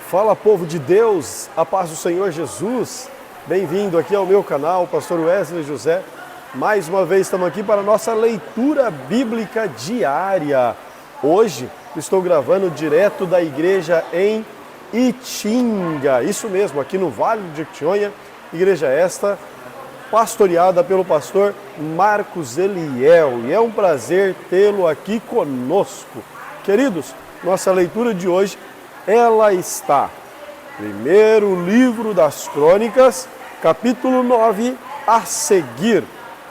Fala, povo de Deus, a paz do Senhor Jesus. Bem-vindo aqui ao meu canal, Pastor Wesley José. Mais uma vez estamos aqui para a nossa leitura bíblica diária. Hoje estou gravando direto da igreja em Itinga, isso mesmo, aqui no Vale de Jequitinhonha, igreja esta pastoreada pelo pastor Marcos Eliel. E é um prazer tê-lo aqui conosco. Queridos, nossa leitura de hoje, ela está, primeiro livro das Crônicas, capítulo 9, a seguir.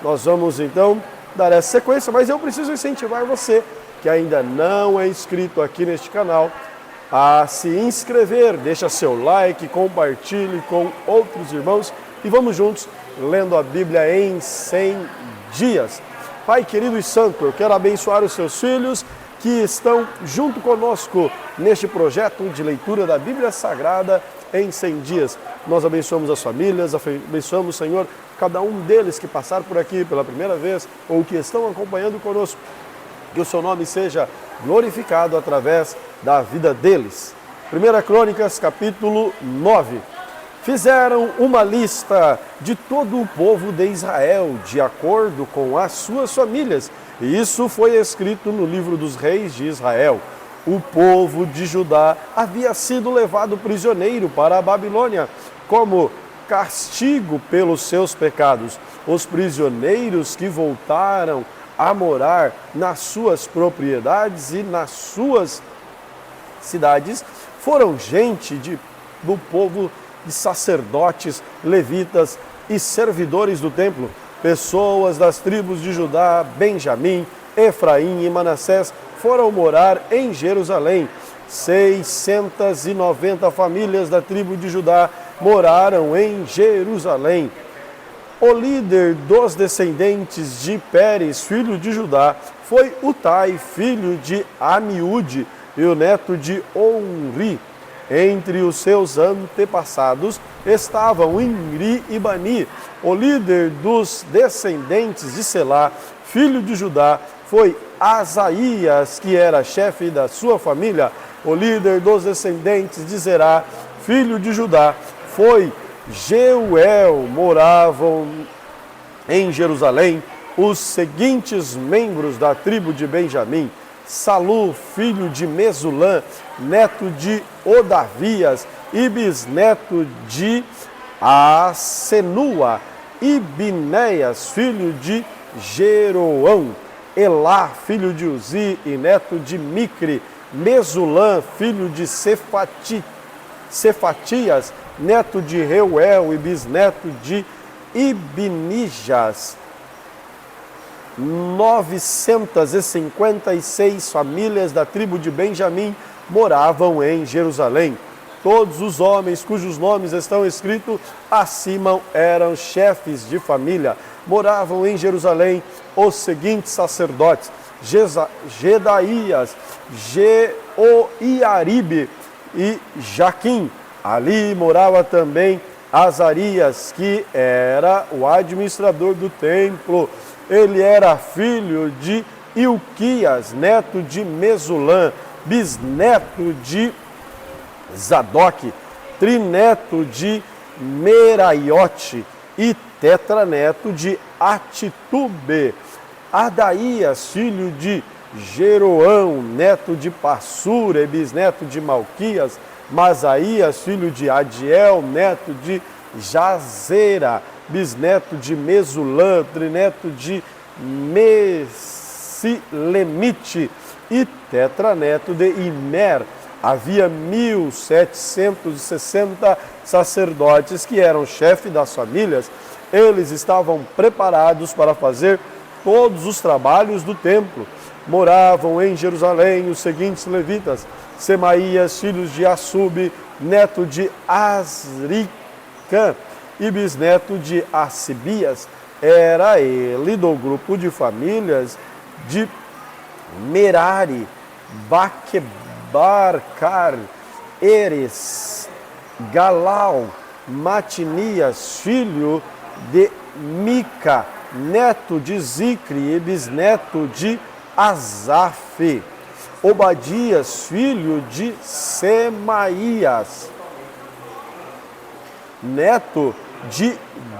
Nós vamos então dar essa sequência, mas eu preciso incentivar você, que ainda não é inscrito aqui neste canal, a se inscrever, deixa seu like, compartilhe com outros irmãos e vamos juntos lendo a Bíblia em 100 dias. Pai querido e santo, eu quero abençoar os seus filhos que estão junto conosco neste projeto de leitura da Bíblia Sagrada em 100 dias. Nós abençoamos as famílias, abençoamos, Senhor, cada um deles que passaram por aqui pela primeira vez ou que estão acompanhando conosco. Que o seu nome seja glorificado através da vida deles. 1 Crônicas, capítulo 9. Fizeram uma lista de todo o povo de Israel, de acordo com as suas famílias. E isso foi escrito no livro dos reis de Israel. O povo de Judá havia sido levado prisioneiro para a Babilônia, como castigo pelos seus pecados. Os prisioneiros que voltaram a morar nas suas propriedades e nas suas cidades foram gente do povo de sacerdotes, levitas e servidores do templo, pessoas das tribos de Judá, Benjamim, Efraim e Manassés foram morar em Jerusalém. 690 famílias da tribo de Judá moraram em Jerusalém. O líder dos descendentes de Pérez, filho de Judá, foi Utai, filho de Amiúde, e o neto de Onri. Entre os seus antepassados estavam Imri e Bani. O líder dos descendentes de Selá, filho de Judá, foi Asaías, que era chefe da sua família. O líder dos descendentes de Zerá, filho de Judá, foi Jeuel. Moravam em Jerusalém os seguintes membros da tribo de Benjamim: Salu, filho de Mesulã, neto de Odavias e bisneto de Asenua, e Binéias, filho de Jeroão, Elá, filho de Uzi e neto de Micre, Mesulã, filho de Cefatias, neto de Reuel e bisneto de Ibnijas. 956 famílias da tribo de Benjamim moravam em Jerusalém. Todos os homens cujos nomes estão escritos acima eram chefes de família. Moravam em Jerusalém os seguintes sacerdotes: Gedaías, Jeoiaribe e Jaquim. Ali morava também Azarias, que era o administrador do templo. Ele era filho de Ilquias, neto de Mesulã, bisneto de Zadok, trineto de Meraiote e tetraneto de Atitube. Adaías, filho de Jeroão, neto de Passura e bisneto de Malquias. Masaías, filho de Adiel, neto de Jazera, bisneto de Mesulã, trineto de Mesilemite e tetraneto de Imer. Havia 1.760 sacerdotes que eram chefes das famílias. Eles estavam preparados para fazer todos os trabalhos do templo. Moravam em Jerusalém os seguintes levitas: Semaías, filho de Assub, neto de Azricã e bisneto de Asibias. Era ele do grupo de famílias de Merari, Baquebarcar, Eres, Galal, Matinias, filho de Mica, neto de Zicre e bisneto de Asaf. Obadias, filho de Semaías, neto de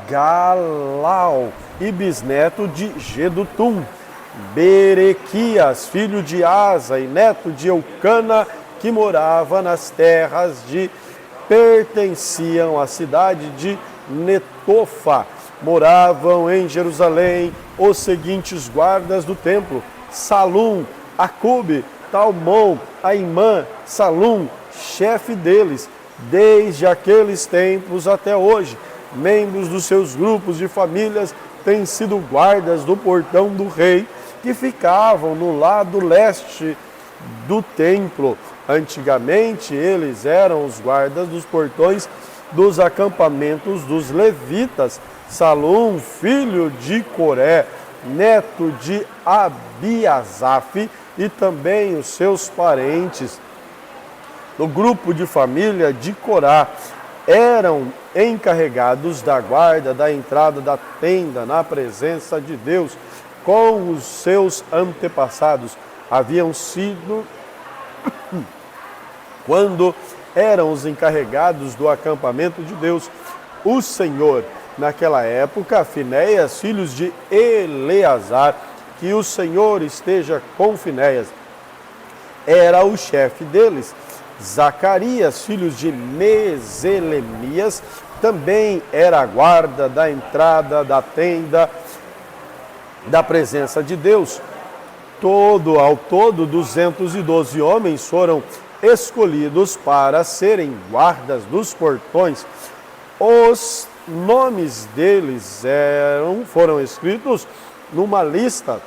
Galau e bisneto de Gedutum. Berequias, filho de Asa e neto de Eucana, que morava nas terras de pertenciam à cidade de Netofa. Moravam em Jerusalém os seguintes guardas do templo: Salum, Acube, Talmon, Aimã, Salum, chefe deles, desde aqueles tempos até hoje. Membros dos seus grupos de famílias têm sido guardas do portão do rei, que ficavam no lado leste do templo. Antigamente, eles eram os guardas dos portões dos acampamentos dos levitas. Salum, filho de Coré, neto de Abiasaf, e também os seus parentes do grupo de família de Corá eram encarregados da guarda da entrada da tenda na presença de Deus, com os seus antepassados haviam sido quando eram os encarregados do acampamento de Deus. O Senhor, naquela época, Finéias, filhos de Eleazar, que o Senhor esteja com Finéias, era o chefe deles. Zacarias, filhos de Meselemias, também era a guarda da entrada da tenda da presença de Deus. Ao todo, 212 homens foram escolhidos para serem guardas dos portões. Os nomes deles foram escritos numa lista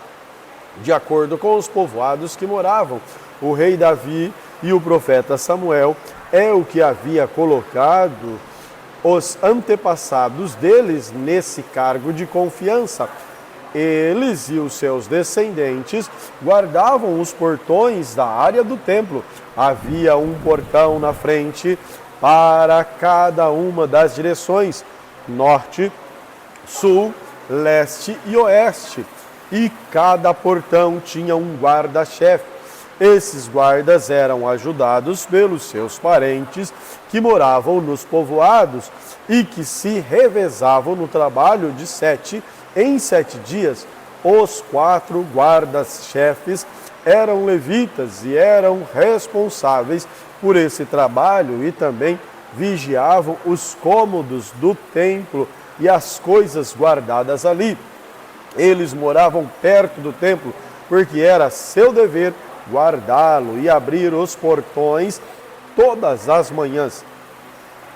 de acordo com os povoados que moravam. O rei Davi e o profeta Samuel é o que havia colocado os antepassados deles nesse cargo de confiança. Eles e os seus descendentes guardavam os portões da área do templo. Havia um portão na frente para cada uma das direções: norte, sul, leste e oeste. E cada portão tinha um guarda-chefe. Esses guardas eram ajudados pelos seus parentes que moravam nos povoados e que se revezavam no trabalho de 7 em 7 dias. Os 4 guardas-chefes eram levitas e eram responsáveis por esse trabalho e também vigiavam os cômodos do templo e as coisas guardadas ali. Eles moravam perto do templo porque era seu dever guardá-lo e abrir os portões todas as manhãs.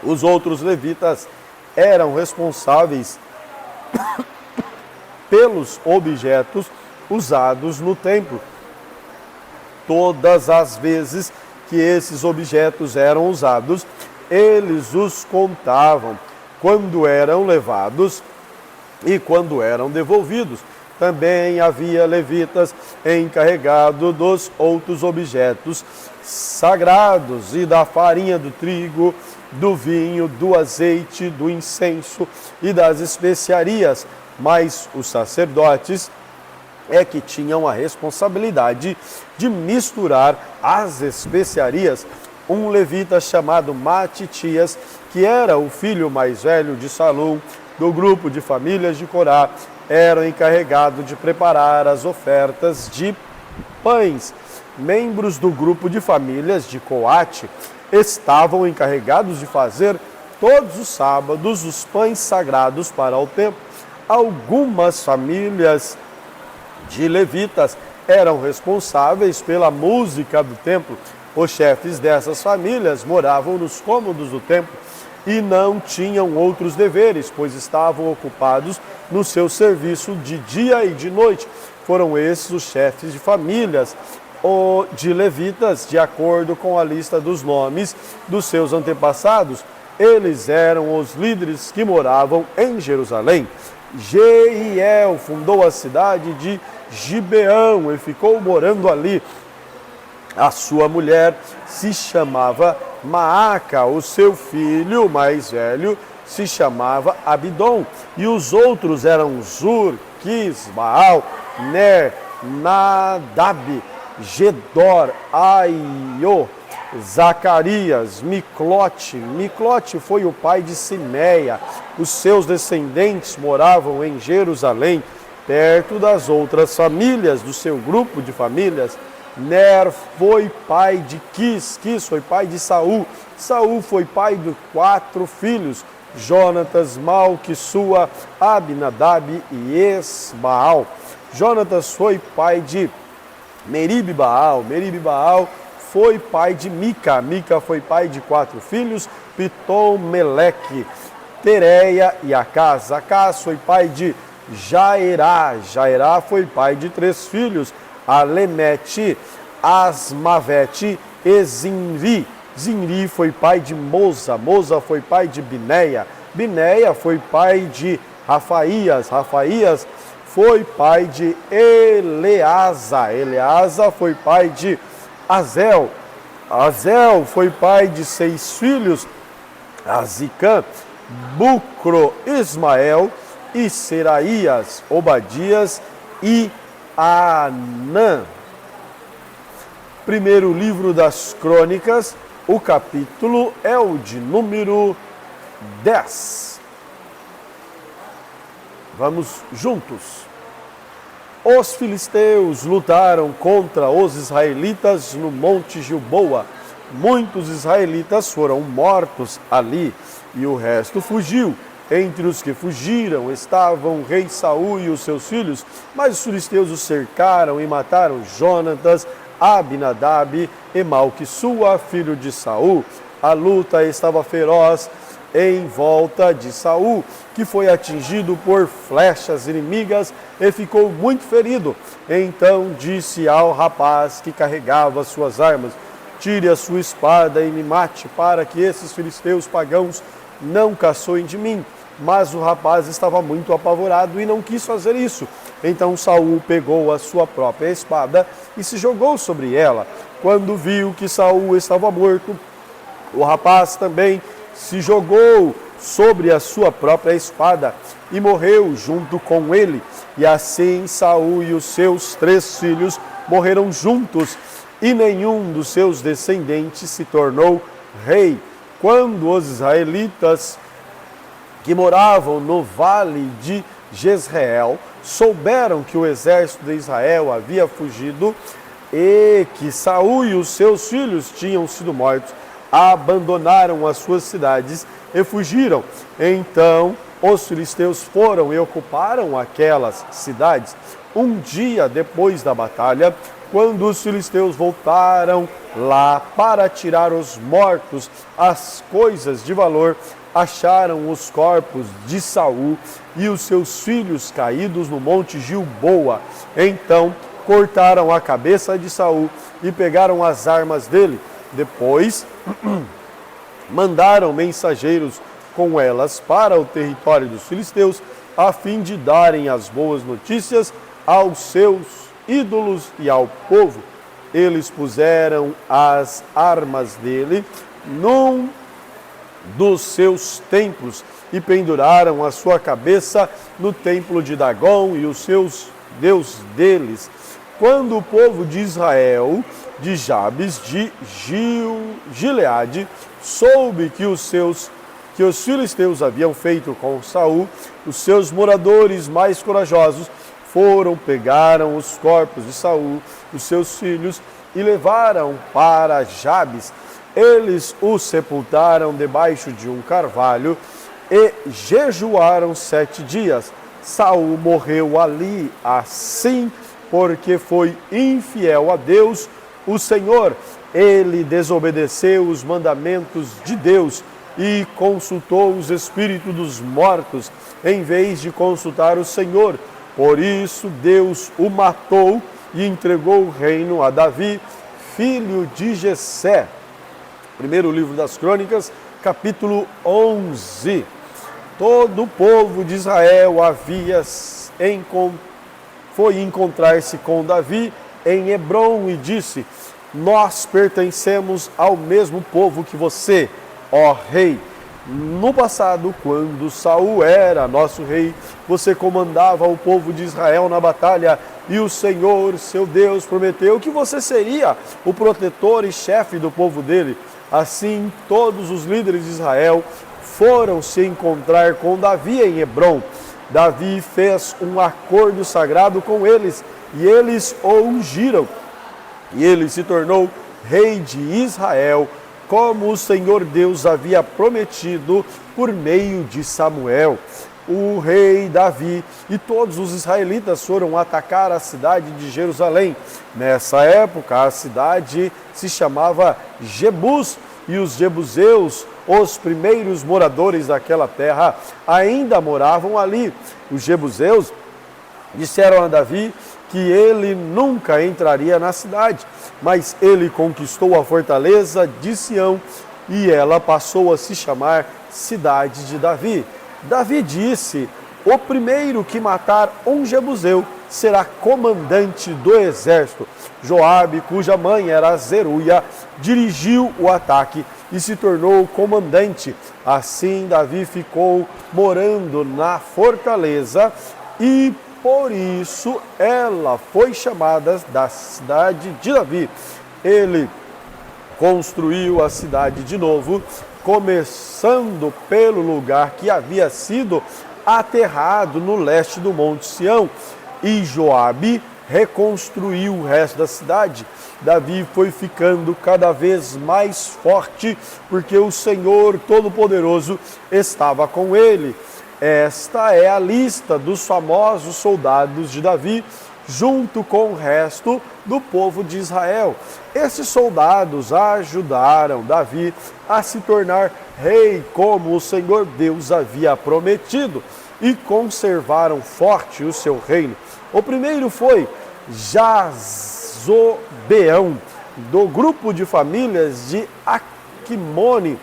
Os outros levitas eram responsáveis pelos objetos usados no templo. Todas as vezes que esses objetos eram usados, eles os contavam quando eram levados e quando eram devolvidos. Também havia levitas encarregados dos outros objetos sagrados e da farinha do trigo, do vinho, do azeite, do incenso e das especiarias. Mas os sacerdotes é que tinham a responsabilidade de misturar as especiarias. Um levita chamado Matitias, que era o filho mais velho de Salum, do grupo de famílias de Corá, era o encarregado de preparar as ofertas de pães. Membros do grupo de famílias de Coate estavam encarregados de fazer todos os sábados os pães sagrados para o templo. Algumas famílias de levitas eram responsáveis pela música do templo. Os chefes dessas famílias moravam nos cômodos do templo e não tinham outros deveres, pois estavam ocupados no seu serviço de dia e de noite. Foram esses os chefes de famílias de levitas, de acordo com a lista dos nomes dos seus antepassados. Eles eram os líderes que moravam em Jerusalém. Jeiel fundou a cidade de Gibeão e ficou morando ali. A sua mulher se chamava Maaca, o seu filho mais velho se chamava Abidom, e os outros eram Zur, Quis, Baal, Ner, Nadab, Gedor, Aio, Zacarias, Miclote. Miclote foi o pai de Simeia. Os seus descendentes moravam em Jerusalém, perto das outras famílias do seu grupo de famílias. Ner foi pai de Quis, Quis foi pai de Saul. Saul foi pai de 4 filhos, Jonatas, Malquissua, Abinadab e Esbaal. Jonatas foi pai de Meribe-Baal. Meribe-Baal foi pai de Mica. Mica foi pai de 4 filhos, Pitom, Meleque, Tereia e Acás. Acás foi pai de Jaerá. Jaerá foi pai de 3 filhos, Alemete, Asmavete e Zinri. Zinri foi pai de Moza. Moza foi pai de Bineia. Bineia foi pai de Rafaías. Rafaías foi pai de Eleasa. Eleasa foi pai de Azel. Azel foi pai de 6 filhos, Azicã, Bucro, Ismael e Seraías, Obadias e Anã. Primeiro livro das Crônicas, o capítulo é o de número 10. Vamos juntos. Os filisteus lutaram contra os israelitas no Monte Gilboa. Muitos israelitas foram mortos ali e o resto fugiu. Entre os que fugiram estavam o rei Saul e os seus filhos, mas os filisteus os cercaram e mataram Jonatas, Abinadab e Malquissua, filho de Saul. A luta estava feroz em volta de Saul, que foi atingido por flechas inimigas e ficou muito ferido. Então disse ao rapaz que carregava suas armas: tire a sua espada e me mate, para que esses filisteus pagãos não caçoem de mim. Mas o rapaz estava muito apavorado e não quis fazer isso. Então Saul pegou a sua própria espada e se jogou sobre ela. Quando viu que Saul estava morto, o rapaz também se jogou sobre a sua própria espada e morreu junto com ele. E assim Saul e os seus 3 filhos morreram juntos, e nenhum dos seus descendentes se tornou rei. Quando os israelitas que moravam no vale de Jezreel souberam que o exército de Israel havia fugido e que Saul e os seus filhos tinham sido mortos, abandonaram as suas cidades e fugiram. Então os filisteus foram e ocuparam aquelas cidades. Um dia depois da batalha, quando os filisteus voltaram lá para tirar os mortos, as coisas de valor, acharam os corpos de Saul e os seus filhos caídos no monte Gilboa. Então cortaram a cabeça de Saul e pegaram as armas dele. Depois mandaram mensageiros com elas para o território dos filisteus, a fim de darem as boas notícias aos seus ídolos e ao povo. Eles puseram as armas dele num dos seus templos e penduraram a sua cabeça no templo de Dagom e os seus deus deles. Quando o povo de Israel, de Jabes, de Gileade, soube que os filisteus haviam feito com Saul, os seus moradores mais corajosos pegaram os corpos de Saul, os seus filhos, e levaram para Jabes. Eles o sepultaram debaixo de um carvalho e jejuaram 7 dias. Saul morreu ali, assim, porque foi infiel a Deus, o Senhor. Ele desobedeceu os mandamentos de Deus e consultou os espíritos dos mortos, em vez de consultar o Senhor. Por isso Deus o matou e entregou o reino a Davi, filho de Jessé. Primeiro livro das Crônicas, capítulo 11. Todo o povo de Israel foi encontrar-se com Davi em Hebrom e disse: nós pertencemos ao mesmo povo que você, ó rei. No passado, quando Saul era nosso rei, você comandava o povo de Israel na batalha e o Senhor, seu Deus, prometeu que você seria o protetor e chefe do povo dele. Assim, todos os líderes de Israel foram se encontrar com Davi em Hebrom. Davi fez um acordo sagrado com eles e eles o ungiram. E ele se tornou rei de Israel, como o Senhor Deus havia prometido por meio de Samuel. O rei Davi e todos os israelitas foram atacar a cidade de Jerusalém. Nessa época, a cidade se chamava Jebus, e os jebuseus, os primeiros moradores daquela terra, ainda moravam ali. Os jebuseus disseram a Davi que ele nunca entraria na cidade, mas ele conquistou a fortaleza de Sião e ela passou a se chamar Cidade de Davi. Davi disse: o primeiro que matar um jebuseu será comandante do exército. Joabe, cuja mãe era Zeruia, dirigiu o ataque e se tornou comandante. Assim, Davi ficou morando na fortaleza e por isso ela foi chamada da cidade de Davi. Ele construiu a cidade de novo, começando pelo lugar que havia sido aterrado no leste do Monte Sião. E Joabe reconstruiu o resto da cidade. Davi foi ficando cada vez mais forte, porque o Senhor Todo-Poderoso estava com ele. Esta é a lista dos famosos soldados de Davi, junto com o resto do povo de Israel. Esses soldados ajudaram Davi a se tornar rei, como o Senhor Deus havia prometido, e conservaram forte o seu reino. O primeiro foi Jazobeão, do grupo de famílias de Aquimone.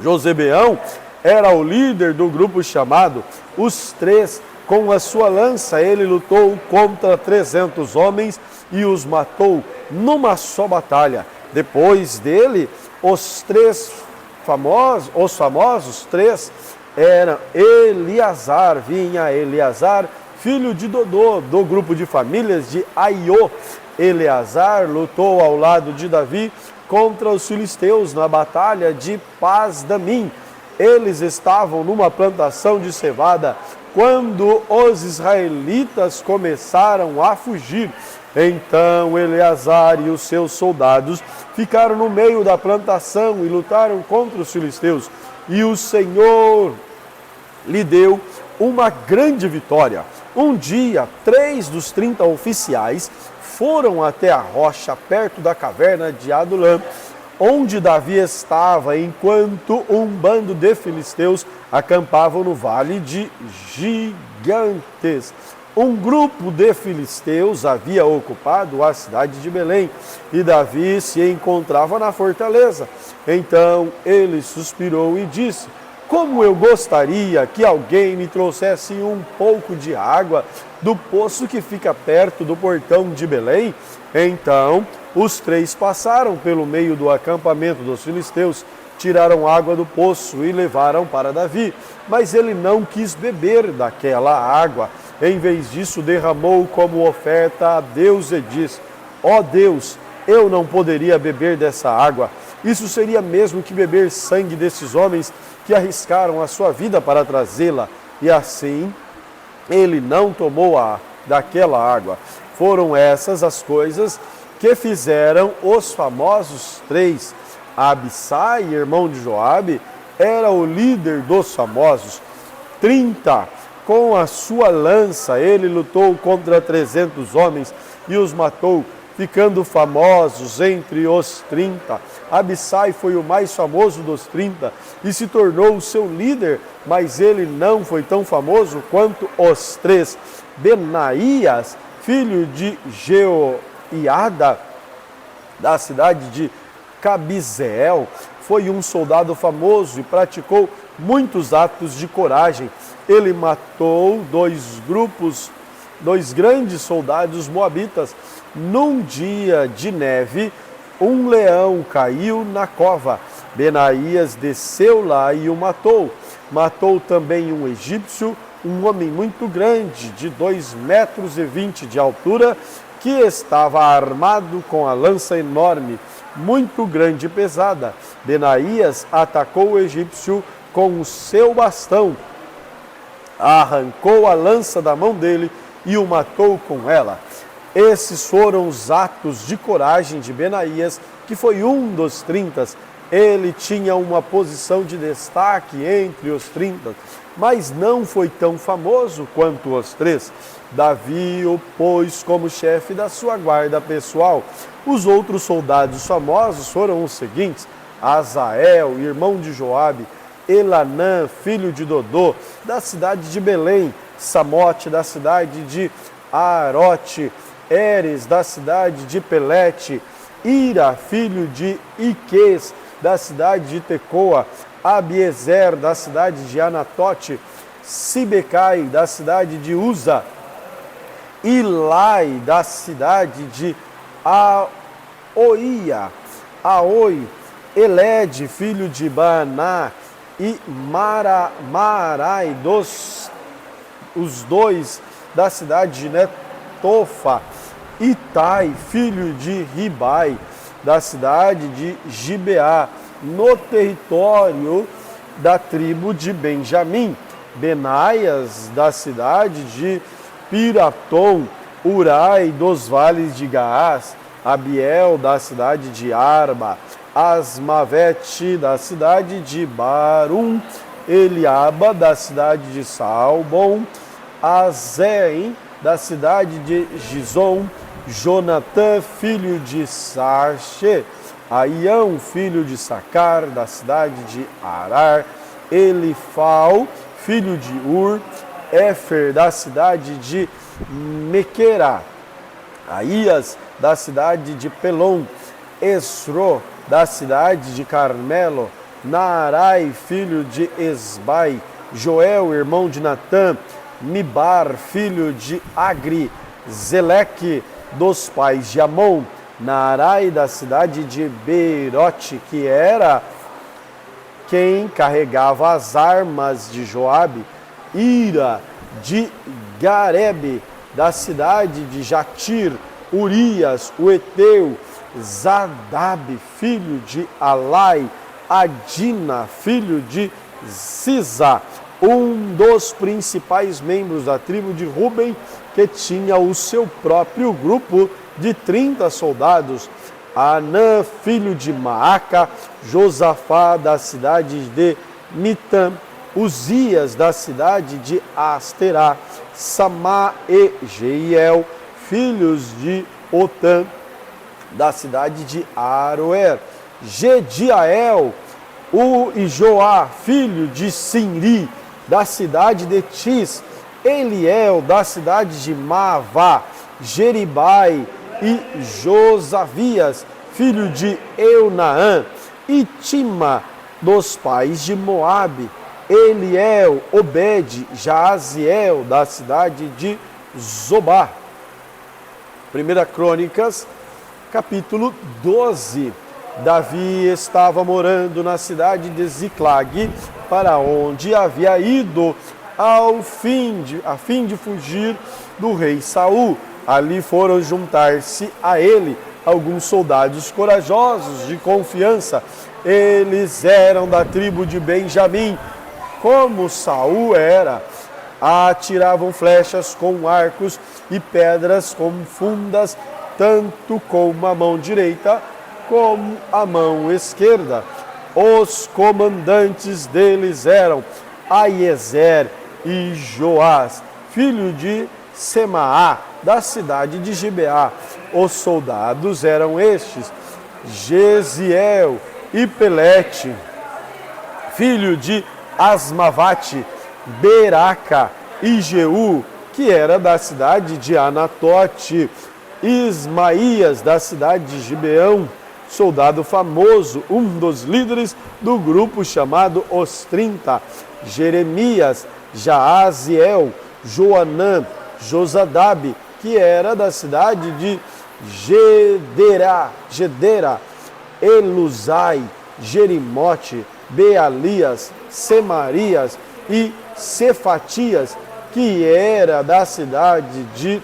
Josebeão era o líder do grupo chamado Os Três. Com a sua lança ele lutou contra 300 homens e os matou numa só batalha. Depois dele, os famosos três eram Eleazar, filho de Dodô, do grupo de famílias de Aiô. Eleazar lutou ao lado de Davi contra os filisteus na batalha de Paz-Damim. Eles estavam numa plantação de cevada quando os israelitas começaram a fugir. Então Eleazar e os seus soldados ficaram no meio da plantação e lutaram contra os filisteus. E o Senhor lhe deu uma grande vitória. Um dia, 3 dos 30 oficiais foram até a rocha perto da caverna de Adulã, onde Davi estava, enquanto um bando de filisteus acampavam no vale de Gigantes. Um grupo de filisteus havia ocupado a cidade de Belém e Davi se encontrava na fortaleza. Então ele suspirou e disse: como eu gostaria que alguém me trouxesse um pouco de água do poço que fica perto do portão de Belém. Então os 3 passaram pelo meio do acampamento dos filisteus, tiraram água do poço e levaram para Davi. Mas ele não quis beber daquela água. Em vez disso, derramou como oferta a Deus e disse: ó Deus, eu não poderia beber dessa água. Isso seria mesmo que beber sangue desses homens que arriscaram a sua vida para trazê-la. E assim, ele não tomou daquela água. Foram essas as coisas que fizeram os famosos 3. Abissai, irmão de Joabe, era o líder dos famosos. 30. Com a sua lança, ele lutou contra 300 homens e os matou, ficando famosos entre os 30. Abissai foi o mais famoso dos 30 e se tornou o seu líder, mas ele não foi tão famoso quanto os 3. Benaías, filho de Jeoiada, da cidade de Cabizeel, foi um soldado famoso e praticou muitos atos de coragem. Ele matou 2 grandes soldados moabitas. Num dia de neve, um leão caiu na cova. Benaías desceu lá e o matou. Matou também um egípcio, um homem muito grande, de 2,20 m de altura, que estava armado com a lança enorme, muito grande e pesada. Benaías atacou o egípcio com o seu bastão, arrancou a lança da mão dele e o matou com ela. Esses foram os atos de coragem de Benaías, que foi um dos 30. Ele tinha uma posição de destaque entre os 30, mas não foi tão famoso quanto os 3. Davi o pôs como chefe da sua guarda pessoal. Os outros soldados famosos foram os seguintes: Azael, irmão de Joabe; Elanã, filho de Dodô, da cidade de Belém; Samote, da cidade de Arote; Eres, da cidade de Pelete; Ira, filho de Iques, da cidade de Tecoa; Abiezer, da cidade de Anatote; Sibecai, da cidade de Uza; Ilai, da cidade de Aoi; Elede, filho de Baaná; e Marai, os dois da cidade de Netofa; Itai, filho de Ribai, da cidade de Gibeá, no território da tribo de Benjamim; Benaias, da cidade de Piratom; Urai, dos vales de Gaás; Abiel, da cidade de Arba; Asmavete, da cidade de Barum; Eliaba, da cidade de Salbom; Azém, da cidade de Gizom; Jonatã, filho de Sarche; Aião, filho de Sacar, da cidade de Arar; Elifal, filho de Ur; Éfer, da cidade de Mequerá; Aías, da cidade de Pelom; Esro, da cidade de Carmelo; Naarai, filho de Esbai; Joel, irmão de Natã; Mibar, filho de Agri; Zeleque, dos pais de Amon; Naarai, da cidade de Beirote, que era quem carregava as armas de Joabe; Ira, de Garebe, da cidade de Jatir; Urias, o Eteu; Zadab, filho de Alai; Adina, filho de Sisa, um dos principais membros da tribo de Ruben, que tinha o seu próprio grupo de 30 soldados; Anã, filho de Maaca; Josafá, da cidade de Mitã; Uzias, da cidade de Asterá; Samá e Jeiel, filhos de Otã, da cidade de Aroer; Gediael, e Joá, filho de Sinri, da cidade de Tis; Eliel, da cidade de Maavá; Jeribai e Josavias, filho de Eunaã; e Tima, dos pais de Moabe; Eliel, Obed, Jaaziel, da cidade de Zobá. 1 Crônicas, capítulo 12. Davi estava morando na cidade de Ziclag, para onde havia ido a fim de fugir do rei Saul. Ali foram juntar-se a ele alguns soldados corajosos de confiança. Eles eram da tribo de Benjamim, como Saul era. Atiravam flechas com arcos e pedras com fundas, tanto com a mão direita como a mão esquerda. Os comandantes deles eram Aiezer e Joás, filho de Semaá, da cidade de Gibeá. Os soldados eram estes: Gesiel e Pelete, filho de Asmavate; Beraca e Jeú, que era da cidade de Anatote; Ismaías, da cidade de Gibeão, soldado famoso, um dos líderes do grupo chamado Os 30; Jeremias, Jaaziel, Joanã, Josadab, que era da cidade de Gedera; Eluzai, Jerimote, Bealias, Semarias e Cefatias, que era da cidade de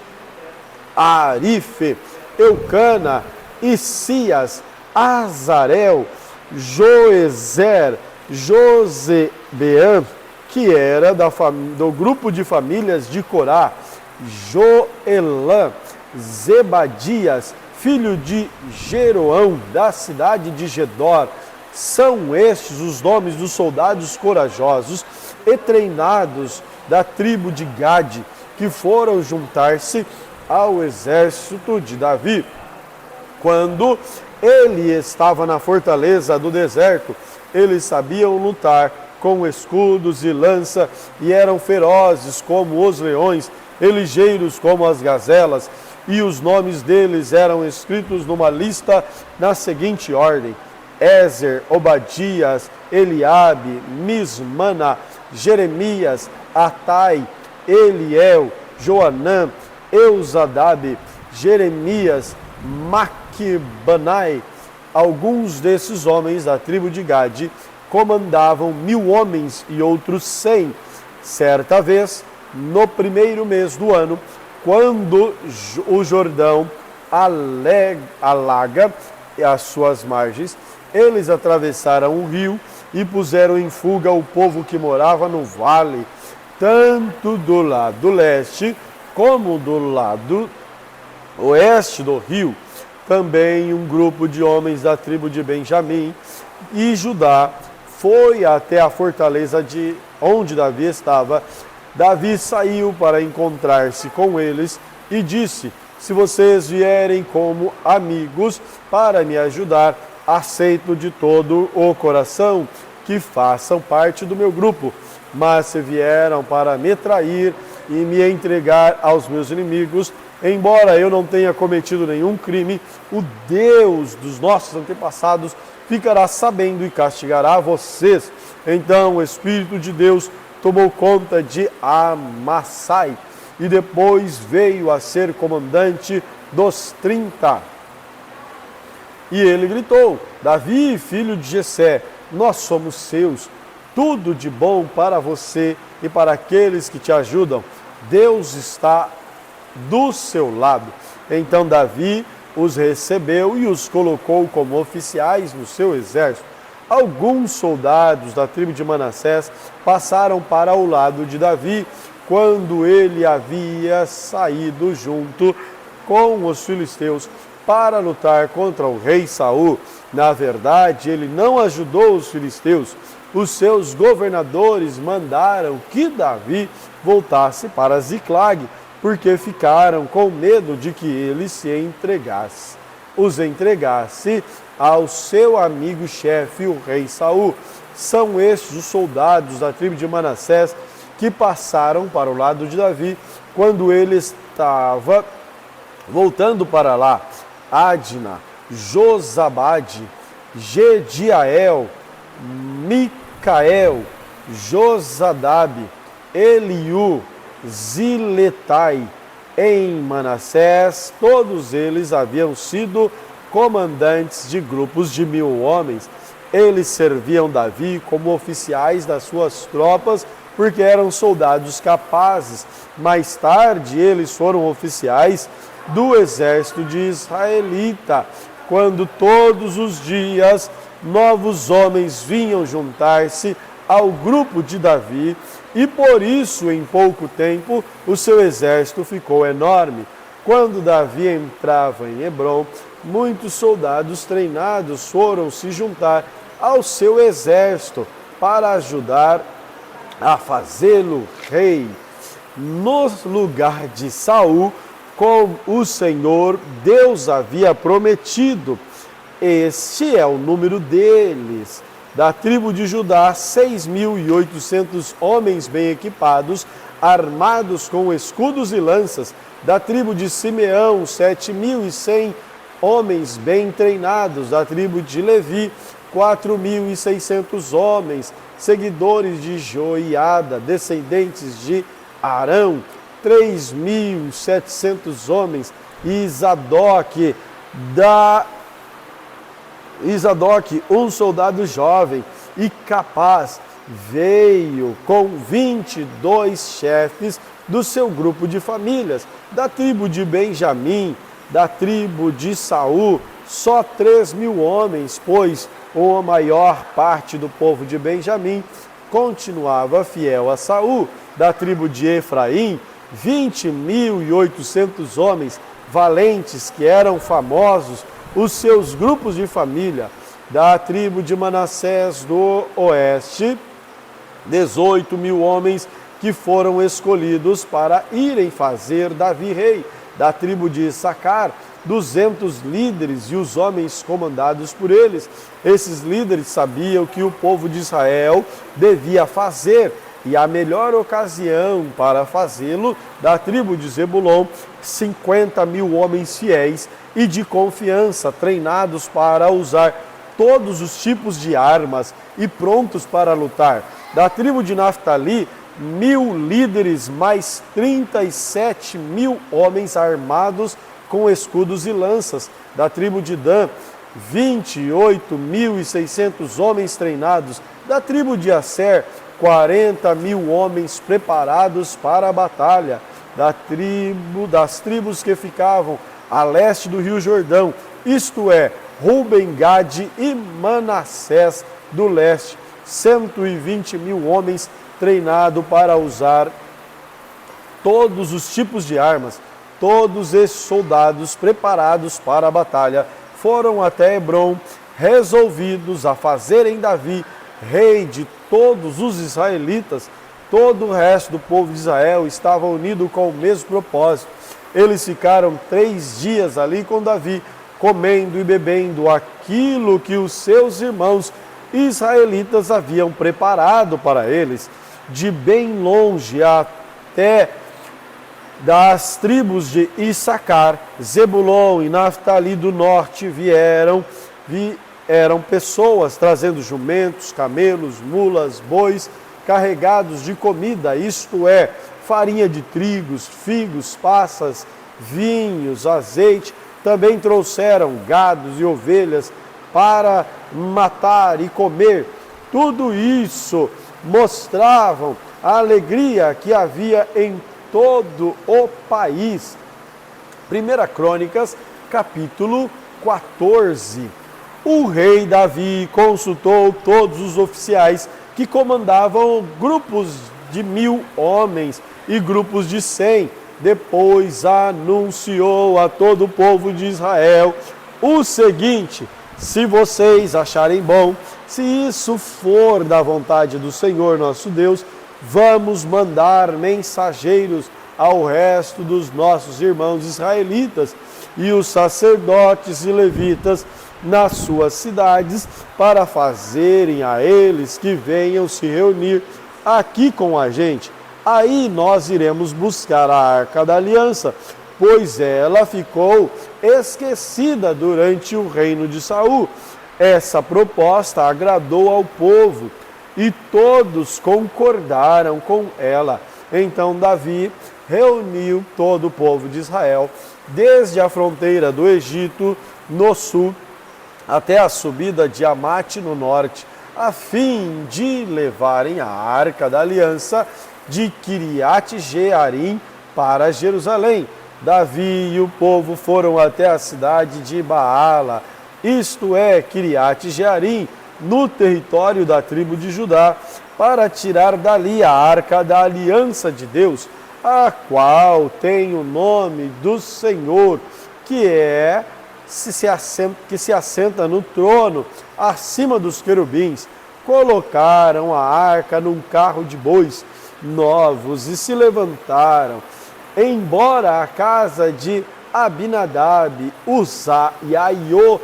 Arife, Eucana, Isias, Azarel, Joezer, Josebeã, que era do grupo de famílias de Corá, Joelã, Zebadias, filho de Jeroão, da cidade de Gedor. São estes os nomes dos soldados corajosos e treinados da tribo de Gade, que foram juntar-se ao exército de Davi. Quando ele estava na fortaleza do deserto, eles sabiam lutar com escudos e lança, e eram ferozes como os leões, e ligeiros como as gazelas, e os nomes deles eram escritos numa lista na seguinte ordem: Ézer, Obadias, Eliabe, Mismana, Jeremias, Atai, Eliel, Joanã, Euzadabe, Jeremias, Maquibanai. Alguns desses homens da tribo de Gade comandavam 1000 homens e outros 100. Certa vez, no primeiro mês do ano, quando o Jordão alaga as suas margens, eles atravessaram o rio e puseram em fuga o povo que morava no vale, tanto do lado leste como do lado oeste do rio. Também um grupo de homens da tribo de Benjamim e Judá foi até a fortaleza de onde Davi estava. Davi saiu para encontrar-se com eles e disse: se vocês vierem como amigos para me ajudar, aceito de todo o coração que façam parte do meu grupo. Mas se vieram para me trair e me entregar aos meus inimigos, embora eu não tenha cometido nenhum crime, o Deus dos nossos antepassados ficará sabendo e castigará vocês. Então o Espírito de Deus tomou conta de Amassai e depois veio a ser comandante dos 30. E ele gritou: Davi, filho de Jessé, nós somos seus, tudo de bom para você e para aqueles que te ajudam. Deus está do seu lado. Então Davi os recebeu e os colocou como oficiais no seu exército. Alguns soldados da tribo de Manassés passaram para o lado de Davi quando ele havia saído junto com os filisteus para lutar contra o rei Saul. Na verdade, ele não ajudou os filisteus. Os seus governadores mandaram que Davi voltasse para Ziclag, porque ficaram com medo de que ele os entregasse ao seu amigo-chefe, o rei Saul. São estes os soldados da tribo de Manassés que passaram para o lado de Davi quando ele estava voltando para lá: Adna, Josabade, Gediael, Micael, Josadabe, Eliú, Ziletai. Em Manassés, todos eles haviam sido comandantes de grupos de 1000 homens. Eles serviam Davi como oficiais das suas tropas, porque eram soldados capazes. Mais tarde, eles foram oficiais do exército de israelita, quando todos os dias novos homens vinham juntar-se ao grupo de Davi, e por isso, em pouco tempo, o seu exército ficou enorme. Quando Davi entrava em Hebrom, muitos soldados treinados foram se juntar ao seu exército para ajudar a fazê-lo rei. No lugar de Saul, como o Senhor Deus havia prometido. Este é o número deles. Da tribo de Judá, 6.800 homens bem equipados, armados com escudos e lanças. Da tribo de Simeão, 7.100 homens bem treinados. Da tribo de Levi, 4.600 homens, seguidores de Joiada, descendentes de Arão, 3.700 homens, e Zadok, da Isadoc, um soldado jovem e capaz, veio com 22 chefes do seu grupo de famílias, da tribo de Benjamim, da tribo de Saul, só 3.000 homens, pois a maior parte do povo de Benjamim continuava fiel a Saul. Da tribo de Efraim, 20.800 homens valentes que eram famosos, os seus grupos de família. Da tribo de Manassés do oeste, 18.000 homens que foram escolhidos para irem fazer Davi rei. Da tribo de Issacar, 200 líderes e os homens comandados por eles. Esses líderes sabiam que o povo de Israel devia fazer, e a melhor ocasião para fazê-lo. Da tribo de Zebulon, 50.000 homens fiéis e de confiança, treinados para usar todos os tipos de armas e prontos para lutar. Da tribo de Naftali, 1.000 líderes mais 37.000 homens armados com escudos e lanças. Da tribo de Dan, 28.600 homens treinados. Da tribo de Asser, 40.000 homens preparados para a batalha. Das tribos que ficavam a leste do rio Jordão, isto é, Ruben, Gade e Manassés do leste, 120.000 homens treinados para usar todos os tipos de armas. Todos esses soldados preparados para a batalha foram até Hebrom, resolvidos a fazerem Davi rei de todos os israelitas. Todo o resto do povo de Israel estava unido com o mesmo propósito. Eles ficaram 3 dias ali com Davi, comendo e bebendo aquilo que os seus irmãos israelitas haviam preparado para eles. De bem longe até das tribos de Issacar, Zebulon e Naftali do norte vieram pessoas trazendo jumentos, camelos, mulas, bois, carregados de comida, isto é, farinha de trigos, figos, passas, vinhos, azeite. Também trouxeram gados e ovelhas para matar e comer. Tudo isso mostravam a alegria que havia em todo o país. 1 Crônicas, capítulo 14. O rei Davi consultou todos os oficiais que comandavam grupos de 1.000 homens e grupos de 100. Depois anunciou a todo o povo de Israel o seguinte: se vocês acharem bom, se isso for da vontade do Senhor nosso Deus, vamos mandar mensageiros ao resto dos nossos irmãos israelitas e os sacerdotes e levitas nas suas cidades, para fazerem a eles que venham se reunir aqui com a gente. Aí nós iremos buscar a Arca da Aliança, pois ela ficou esquecida durante o reino de Saul. Essa proposta agradou ao povo e todos concordaram com ela. Então Davi reuniu todo o povo de Israel, desde a fronteira do Egito, no sul, até a subida de Amate, no norte, a fim de levarem a Arca da Aliança de Kiriat Jearim para Jerusalém. Davi e o povo foram até a cidade de Baala, isto é, Kiriat Jearim, no território da tribo de Judá, para tirar dali a Arca da Aliança de Deus, a qual tem o nome do Senhor, que se assenta no trono acima dos querubins. Colocaram a arca num carro de bois novos e se levantaram. Embora a casa de Abinadab, Uzá e Aiô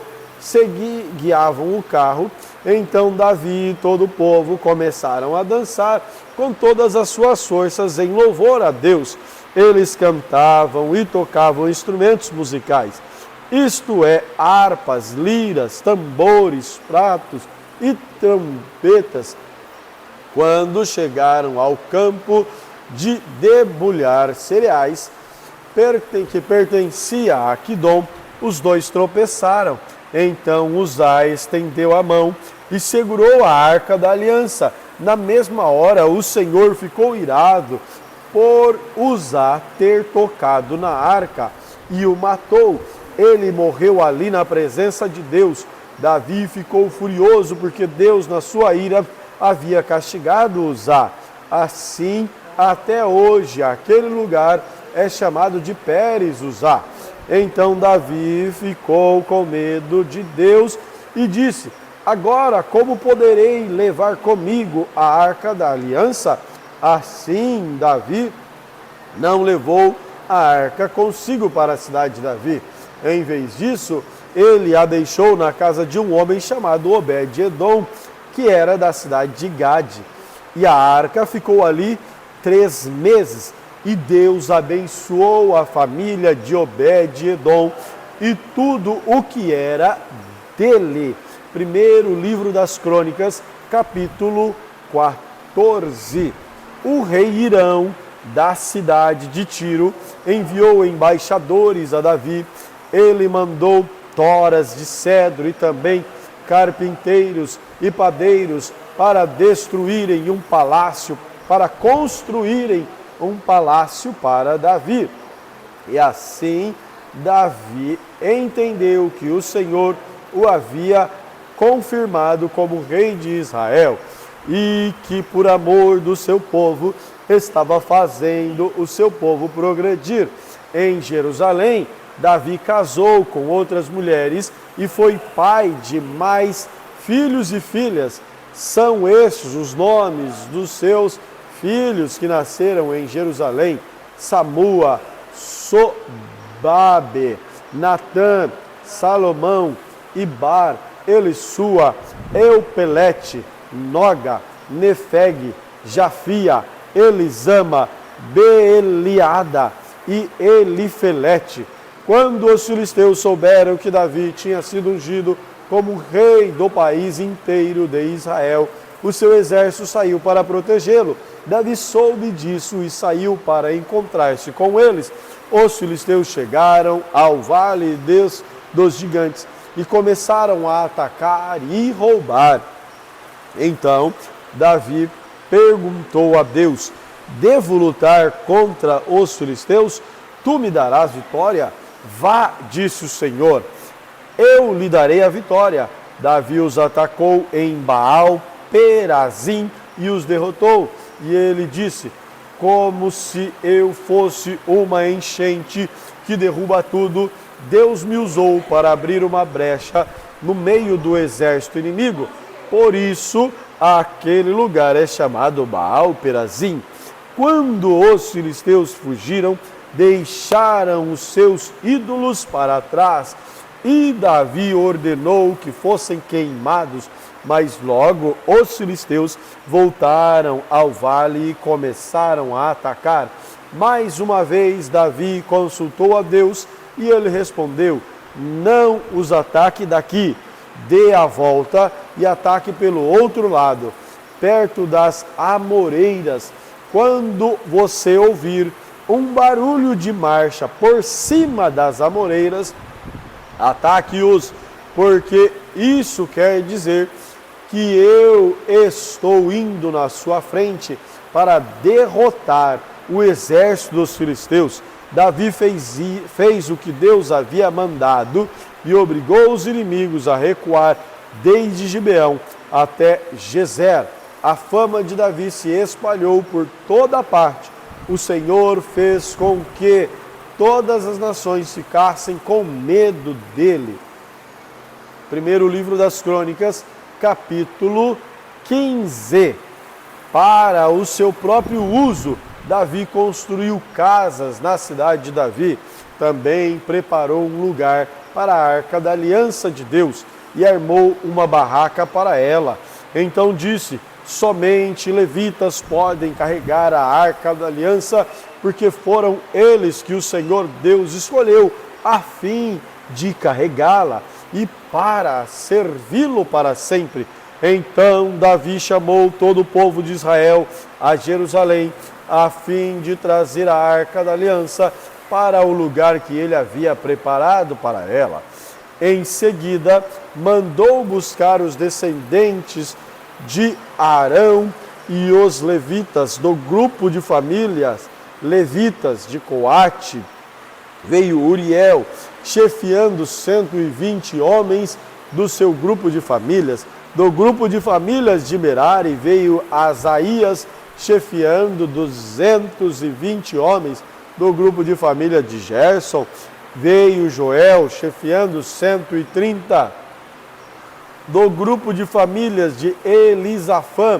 guiavam o carro, então Davi e todo o povo começaram a dançar com todas as suas forças em louvor a Deus. Eles cantavam e tocavam instrumentos musicais, isto é, harpas, liras, tambores, pratos e trompetas. Quando chegaram ao campo de debulhar cereais, que pertencia a Quidom, os dois tropeçaram Então Uzá estendeu a mão e segurou a arca da aliança. Na mesma hora, o Senhor ficou irado por Uzá ter tocado na arca e o matou. Ele morreu ali na presença de Deus. Davi ficou furioso porque Deus, na sua ira, havia castigado Uzá. Assim, até hoje, aquele lugar é chamado de Pérez Uzá. Então Davi ficou com medo de Deus e disse: agora como poderei levar comigo a arca da aliança? Assim Davi não levou a arca consigo para a cidade de Davi. Em vez disso, ele a deixou na casa de um homem chamado Obed-Edom, que era da cidade de Gade. E a arca ficou ali 3 meses. E Deus abençoou a família de Obed-Edom e tudo o que era dele. Primeiro livro das Crônicas, capítulo 14. O rei Hirão, da cidade de Tiro, enviou embaixadores a Davi. Ele mandou toras de cedro e também carpinteiros e padeiros para destruírem um palácio, para construírem um palácio para Davi. E assim Davi entendeu que o Senhor o havia confirmado como rei de Israel e que por amor do seu povo estava fazendo o seu povo progredir. Em Jerusalém, Davi casou com outras mulheres e foi pai de mais filhos e filhas. São estes os nomes dos seus filhos que nasceram em Jerusalém: Samua, Sobabe, Natã, Salomão, Ibar, Elissua, Eupelete, Noga, Nefeg, Jafia, Elisama, Beeliada e Elifelete. Quando os filisteus souberam que Davi tinha sido ungido como rei do país inteiro de Israel, o seu exército saiu para protegê-lo. Davi soube disso e saiu para encontrar-se com eles. Os filisteus chegaram ao vale dos gigantes e começaram a atacar e roubar. Então Davi perguntou a Deus: devo lutar contra os filisteus? Tu me darás vitória? Vá, disse o Senhor, eu lhe darei a vitória. Davi os atacou em Baal-Perazim e os derrotou. E ele disse: como se eu fosse uma enchente que derruba tudo, Deus me usou para abrir uma brecha no meio do exército inimigo. Por isso, aquele lugar é chamado Baal-Perazim. Quando os filisteus fugiram, deixaram os seus ídolos para trás, e Davi ordenou que fossem queimados. Mas logo os filisteus voltaram ao vale e começaram a atacar. Mais uma vez Davi consultou a Deus e ele respondeu: não os ataque daqui, dê a volta e ataque pelo outro lado, perto das amoreiras. Quando você ouvir um barulho de marcha por cima das amoreiras, ataque-os, porque isso quer dizer que eu estou indo na sua frente para derrotar o exército dos filisteus. Davi fez o que Deus havia mandado e obrigou os inimigos a recuar desde Gibeão até Gezer. A fama de Davi se espalhou por toda a parte. O Senhor fez com que todas as nações ficassem com medo dele. Primeiro livro das Crônicas, capítulo 15. Para o seu próprio uso, Davi construiu casas na cidade de Davi. Também preparou um lugar para a arca da aliança de Deus e armou uma barraca para ela. Então disse: somente levitas podem carregar a arca da aliança, porque foram eles que o Senhor Deus escolheu a fim de carregá-la e para servi-lo para sempre. Então Davi chamou todo o povo de Israel a Jerusalém, a fim de trazer a arca da aliança para o lugar que ele havia preparado para ela. Em seguida, mandou buscar os descendentes de Arão e os levitas do grupo de famílias levitas de Coate. Veio Uriel, chefiando 120 homens do seu grupo de famílias. Do grupo de famílias de Merari veio Asaías, chefiando 220 homens. Do grupo de família de Gerson veio Joel, chefiando 130. Do grupo de famílias de Elisafã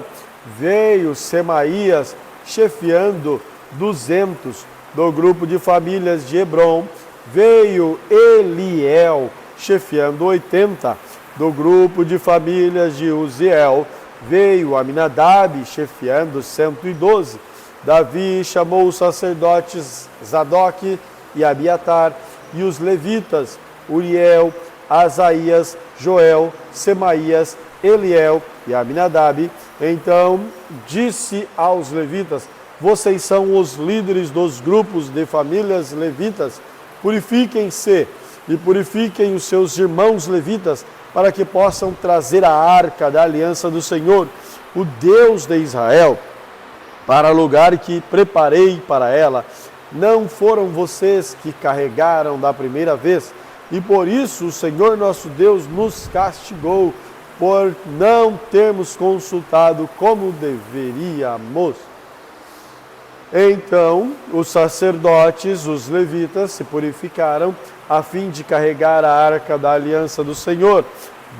veio Semaías, chefiando 200. Do grupo de famílias de Hebron veio Eliel, chefiando 80. Do grupo de famílias de Uziel veio Aminadab, chefiando 112. Davi chamou os sacerdotes Zadok e Abiatar e os levitas Uriel, Asaías, Joel, Semaías, Eliel e Aminadab. Então disse aos levitas: vocês são os líderes dos grupos de famílias levitas, purifiquem-se e purifiquem os seus irmãos levitas, para que possam trazer a arca da aliança do Senhor, o Deus de Israel, para o lugar que preparei para ela. Não foram vocês que carregaram da primeira vez, e por isso o Senhor nosso Deus nos castigou, por não termos consultado como deveríamos. Então os sacerdotes, os levitas, se purificaram a fim de carregar a arca da aliança do Senhor,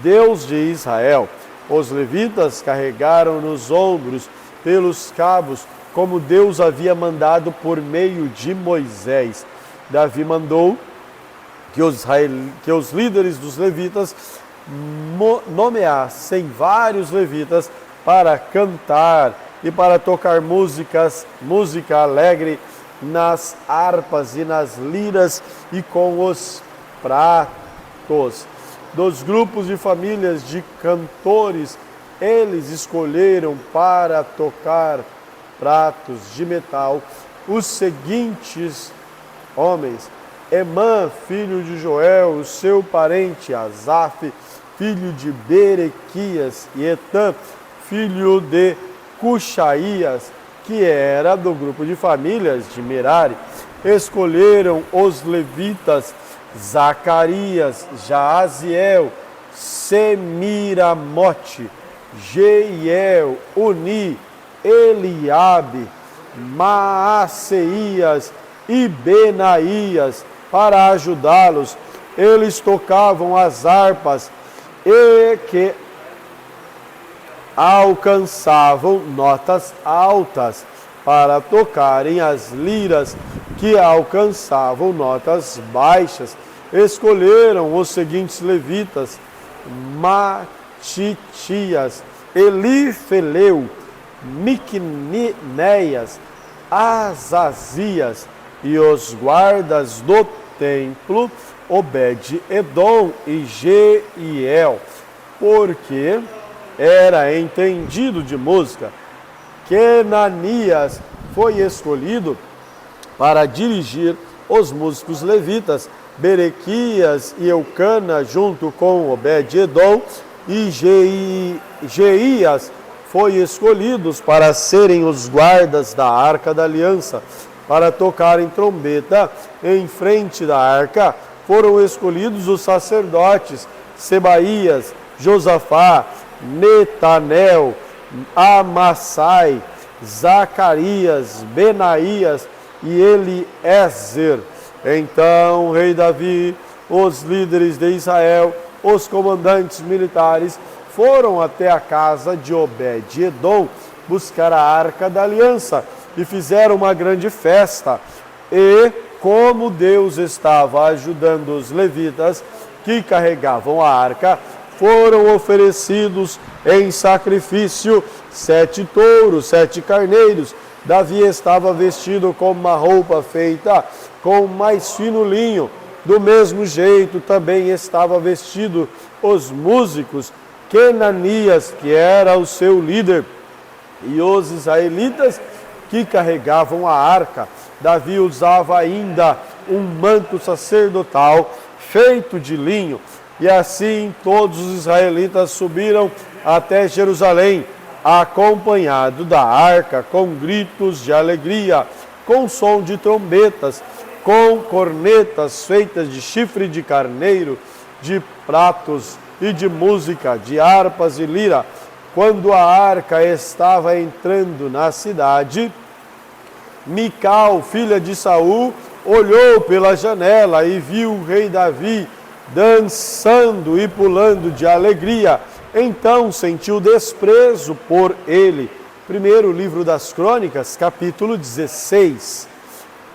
Deus de Israel. Os levitas carregaram nos ombros pelos cabos, como Deus havia mandado por meio de Moisés. Davi mandou que os líderes dos levitas nomeassem vários levitas para cantar e para tocar música alegre nas harpas e nas liras e com os pratos. Dos grupos de famílias de cantores, eles escolheram para tocar pratos de metal os seguintes homens: Emã, filho de Joel, o seu parente Asaf, filho de Berequias, e Etã, filho de Cuxaías, que era do grupo de famílias de Merari. Escolheram os levitas Zacarias, Jaaziel, Semiramote, Jeiel, Uni, Eliabe, Maaceias e Benaías para ajudá-los. Eles tocavam as harpas e que alcançavam notas altas, para tocarem as liras que alcançavam notas baixas. Escolheram os seguintes levitas: Matitias, Elifeleu, Miqunéias, Azazias, e os guardas do templo, Obed-edom e Jeiel, porque era entendido de música. Kenanias foi escolhido para dirigir os músicos levitas. Berequias e Eucana, junto com Obed-edom e Jeías, foi escolhidos para serem os guardas da arca da aliança. Para tocarem trombeta em frente da arca, foram escolhidos os sacerdotes Sebaías, Josafá, Netanel, Amassai, Zacarias, Benaías e Eliezer. Então o rei Davi, os líderes de Israel, os comandantes militares, foram até a casa de Obed-edom buscar a arca da aliança e fizeram uma grande festa. E como Deus estava ajudando os levitas que carregavam a arca, foram oferecidos em sacrifício 7 touros, 7 carneiros. Davi estava vestido com uma roupa feita com mais fino linho. Do mesmo jeito também estava vestido os músicos, Kenanias, que era o seu líder, e os israelitas que carregavam a arca. Davi usava ainda um manto sacerdotal feito de linho. E assim todos os israelitas subiram até Jerusalém, acompanhado da arca, com gritos de alegria, com som de trombetas, com cornetas feitas de chifre de carneiro, de pratos e de música, de harpas e lira. Quando a arca estava entrando na cidade, Mical, filha de Saul, olhou pela janela e viu o rei Davi dançando e pulando de alegria. Então sentiu desprezo por ele. Primeiro livro das Crônicas, capítulo 16.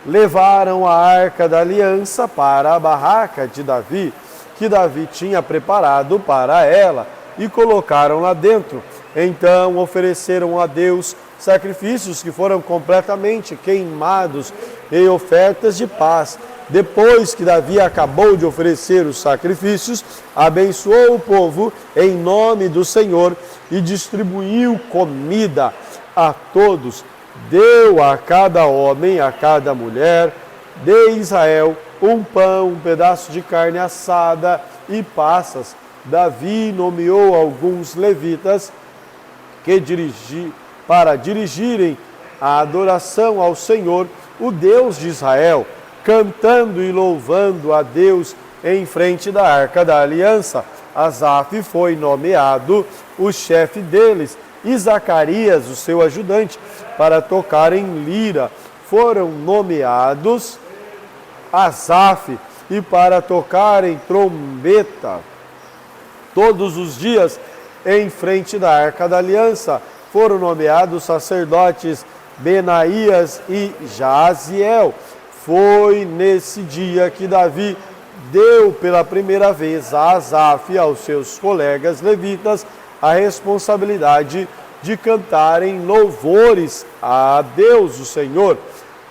Levaram a arca da aliança para a barraca de Davi, que Davi tinha preparado para ela, e colocaram lá dentro. Então ofereceram a Deus sacrifícios que foram completamente queimados e ofertas de paz. Depois que Davi acabou de oferecer os sacrifícios, abençoou o povo em nome do Senhor e distribuiu comida a todos. Deu a cada homem, a cada mulher de Israel um pão, um pedaço de carne assada e passas. Davi nomeou alguns levitas para dirigirem a adoração ao Senhor, o Deus de Israel, cantando e louvando a Deus em frente da Arca da Aliança. Asaf foi nomeado o chefe deles, e Zacarias, o seu ajudante, para tocar em lira. Foram nomeados Asaf e para tocar em trombeta. Todos os dias, em frente da Arca da Aliança, foram nomeados sacerdotes Benaías e Jaziel. Foi nesse dia que Davi deu pela primeira vez a Asaf e aos seus colegas levitas a responsabilidade de cantarem louvores a Deus, o Senhor.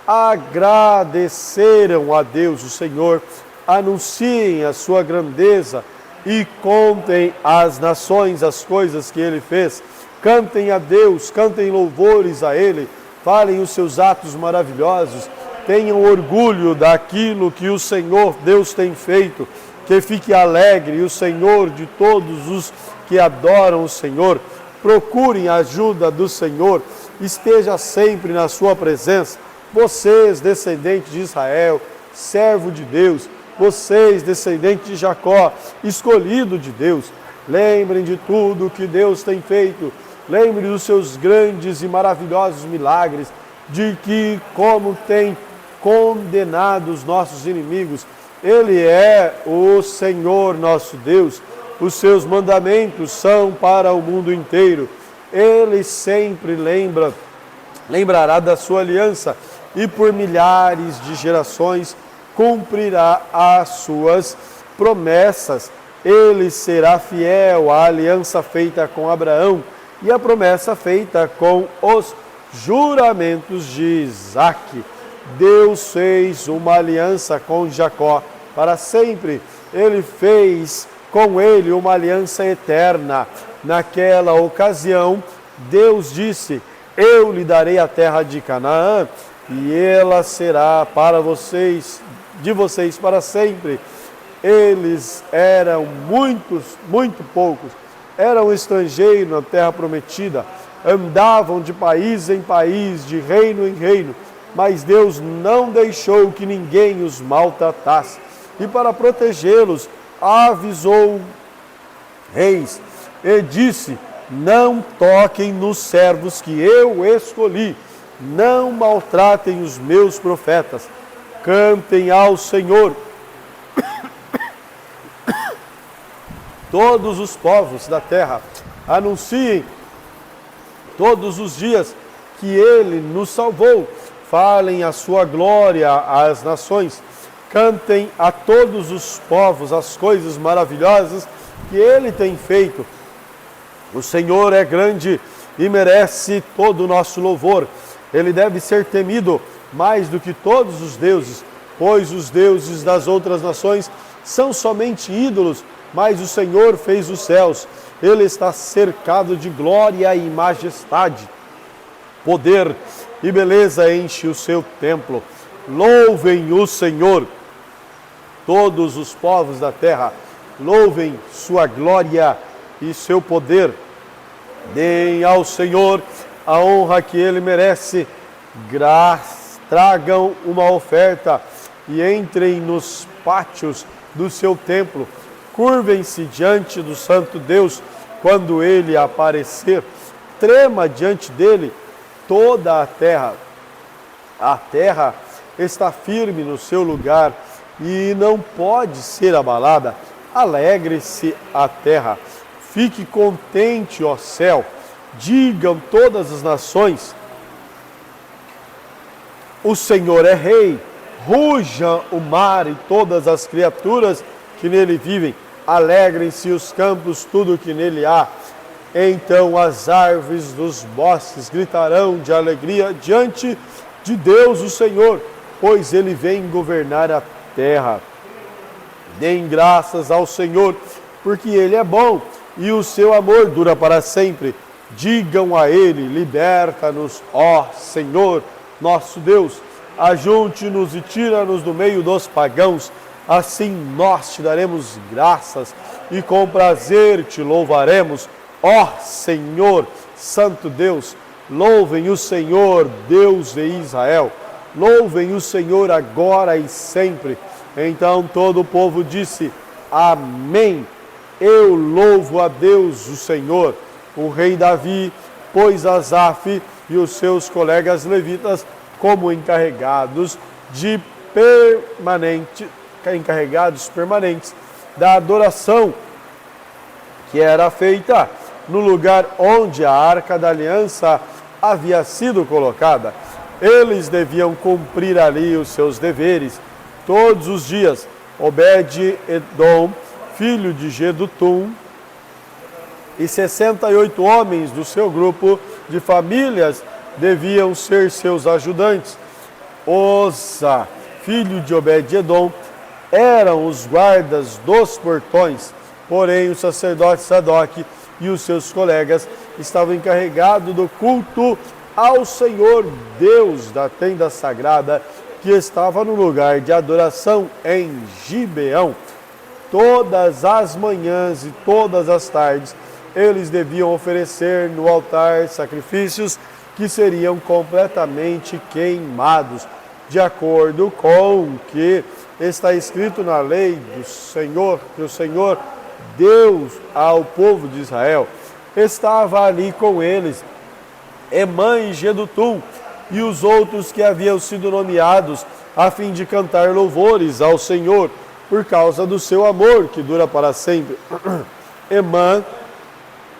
Agradeceram a Deus, o Senhor, anunciem a sua grandeza e contem às nações as coisas que Ele fez. Cantem a Deus, cantem louvores a Ele, falem os seus atos maravilhosos, tenham orgulho daquilo que o Senhor Deus tem feito, que fique alegre o Senhor de todos os que adoram o Senhor. Procurem a ajuda do Senhor, esteja sempre na sua presença. Vocês, descendentes de Israel, servo de Deus, vocês, descendentes de Jacó, escolhido de Deus, lembrem de tudo que Deus tem feito, lembrem dos seus grandes e maravilhosos milagres, de que como tem condenado os nossos inimigos. Ele é o Senhor nosso Deus, os seus mandamentos são para o mundo inteiro. Ele sempre lembrará da sua aliança e por milhares de gerações cumprirá as suas promessas. Ele será fiel à aliança feita com Abraão e a promessa feita com os juramentos de Isaque. Deus fez uma aliança com Jacó para sempre. Ele fez com ele uma aliança eterna. Naquela ocasião, Deus disse: eu lhe darei a terra de Canaã e ela será para vocês, de vocês para sempre. Eles eram muito poucos, eram estrangeiros na terra prometida, andavam de país em país, de reino em reino, mas Deus não deixou que ninguém os maltratasse. E para protegê-los, avisou reis e disse: não toquem nos servos que eu escolhi, não maltratem os meus profetas, cantem ao Senhor. Todos os povos da terra anunciem todos os dias que Ele nos salvou. Falem a sua glória às nações. Cantem a todos os povos as coisas maravilhosas que Ele tem feito. O Senhor é grande e merece todo o nosso louvor. Ele deve ser temido mais do que todos os deuses, pois os deuses das outras nações são somente ídolos, mas o Senhor fez os céus. Ele está cercado de glória e majestade. Poder e beleza enche o seu templo. Louvem o Senhor, todos os povos da terra. louvem sua glória e seu poder. Deem ao Senhor a honra que Ele merece. Tragam uma oferta e entrem nos pátios do seu templo. Curvem-se diante do Santo Deus quando Ele aparecer. Trema diante dEle toda a terra. A terra está firme no seu lugar e não pode ser abalada. Alegre-se a terra. Fique contente, ó céu. Digam todas as nações: o Senhor é Rei. Ruja o mar e todas as criaturas que nele vivem. Alegrem-se os campos, tudo que nele há. Então as árvores dos bosques gritarão de alegria diante de Deus o Senhor, pois Ele vem governar a terra. Deem graças ao Senhor, porque Ele é bom e o seu amor dura para sempre. Digam a Ele: liberta-nos, ó Senhor, nosso Deus. Ajunte-nos e tira-nos do meio dos pagãos. Assim nós te daremos graças e com prazer te louvaremos. Ó Senhor, Santo Deus, louvem o Senhor, Deus de Israel. Louvem o Senhor agora e sempre. Então todo o povo disse: Amém. Eu louvo a Deus, o Senhor. O rei Davi pôs Asaf e os seus colegas levitas como encarregados permanentes da adoração que era feita no lugar onde a Arca da Aliança havia sido colocada. Eles deviam cumprir ali os seus deveres todos os dias. Obed-edom, filho de Gedutum, e 68 homens do seu grupo de famílias deviam ser seus ajudantes. Osa, filho de Obed-edom, eram os guardas dos portões, porém o sacerdote Sadoque e os seus colegas estavam encarregados do culto ao Senhor Deus da tenda sagrada que estava no lugar de adoração em Gibeão. Todas as manhãs e todas as tardes eles deviam oferecer no altar sacrifícios que seriam completamente queimados, de acordo com o que está escrito na lei do Senhor, que o Senhor Deus ao povo de Israel. Estava ali com eles Emã e Gedutum e os outros que haviam sido nomeados a fim de cantar louvores ao Senhor por causa do seu amor que dura para sempre. Emã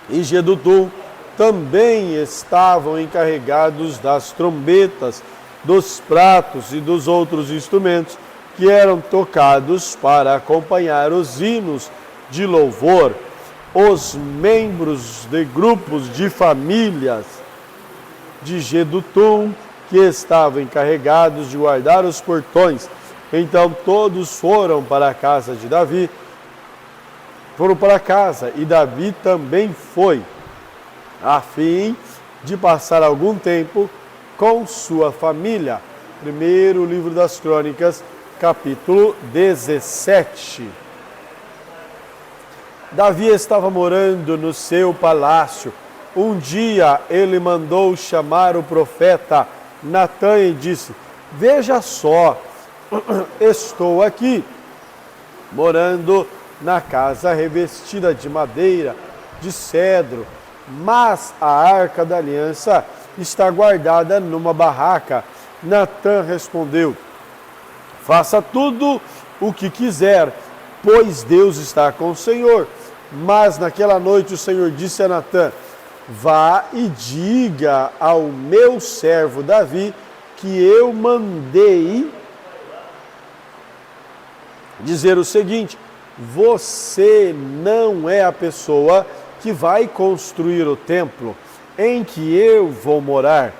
e Gedutum também estavam encarregados das trombetas, dos pratos e dos outros instrumentos que eram tocados para acompanhar os hinos de louvor. Os membros de grupos de famílias de Gedutum que estavam encarregados de guardar os portões. Então todos foram para a casa de Davi, e Davi também foi, a fim de passar algum tempo com sua família. Primeiro livro das Crônicas, capítulo 17. Davi estava morando no seu palácio. Um dia ele mandou chamar o profeta Natã e disse: veja só, estou aqui, morando na casa revestida de madeira, de cedro, mas a Arca da Aliança está guardada numa barraca. Natã respondeu: faça tudo o que quiser, pois Deus está com o Senhor. Mas naquela noite o Senhor disse a Natã: vá e diga ao meu servo Davi que eu mandei dizer o seguinte: você não é a pessoa que vai construir o templo em que eu vou morar.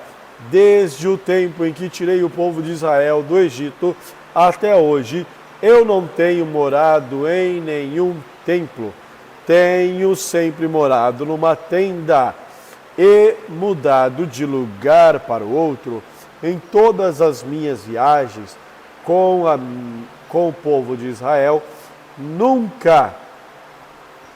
Desde o tempo em que tirei o povo de Israel do Egito até hoje, eu não tenho morado em nenhum templo. Tenho sempre morado numa tenda e mudado de lugar para o outro em todas as minhas viagens com o povo de Israel. Nunca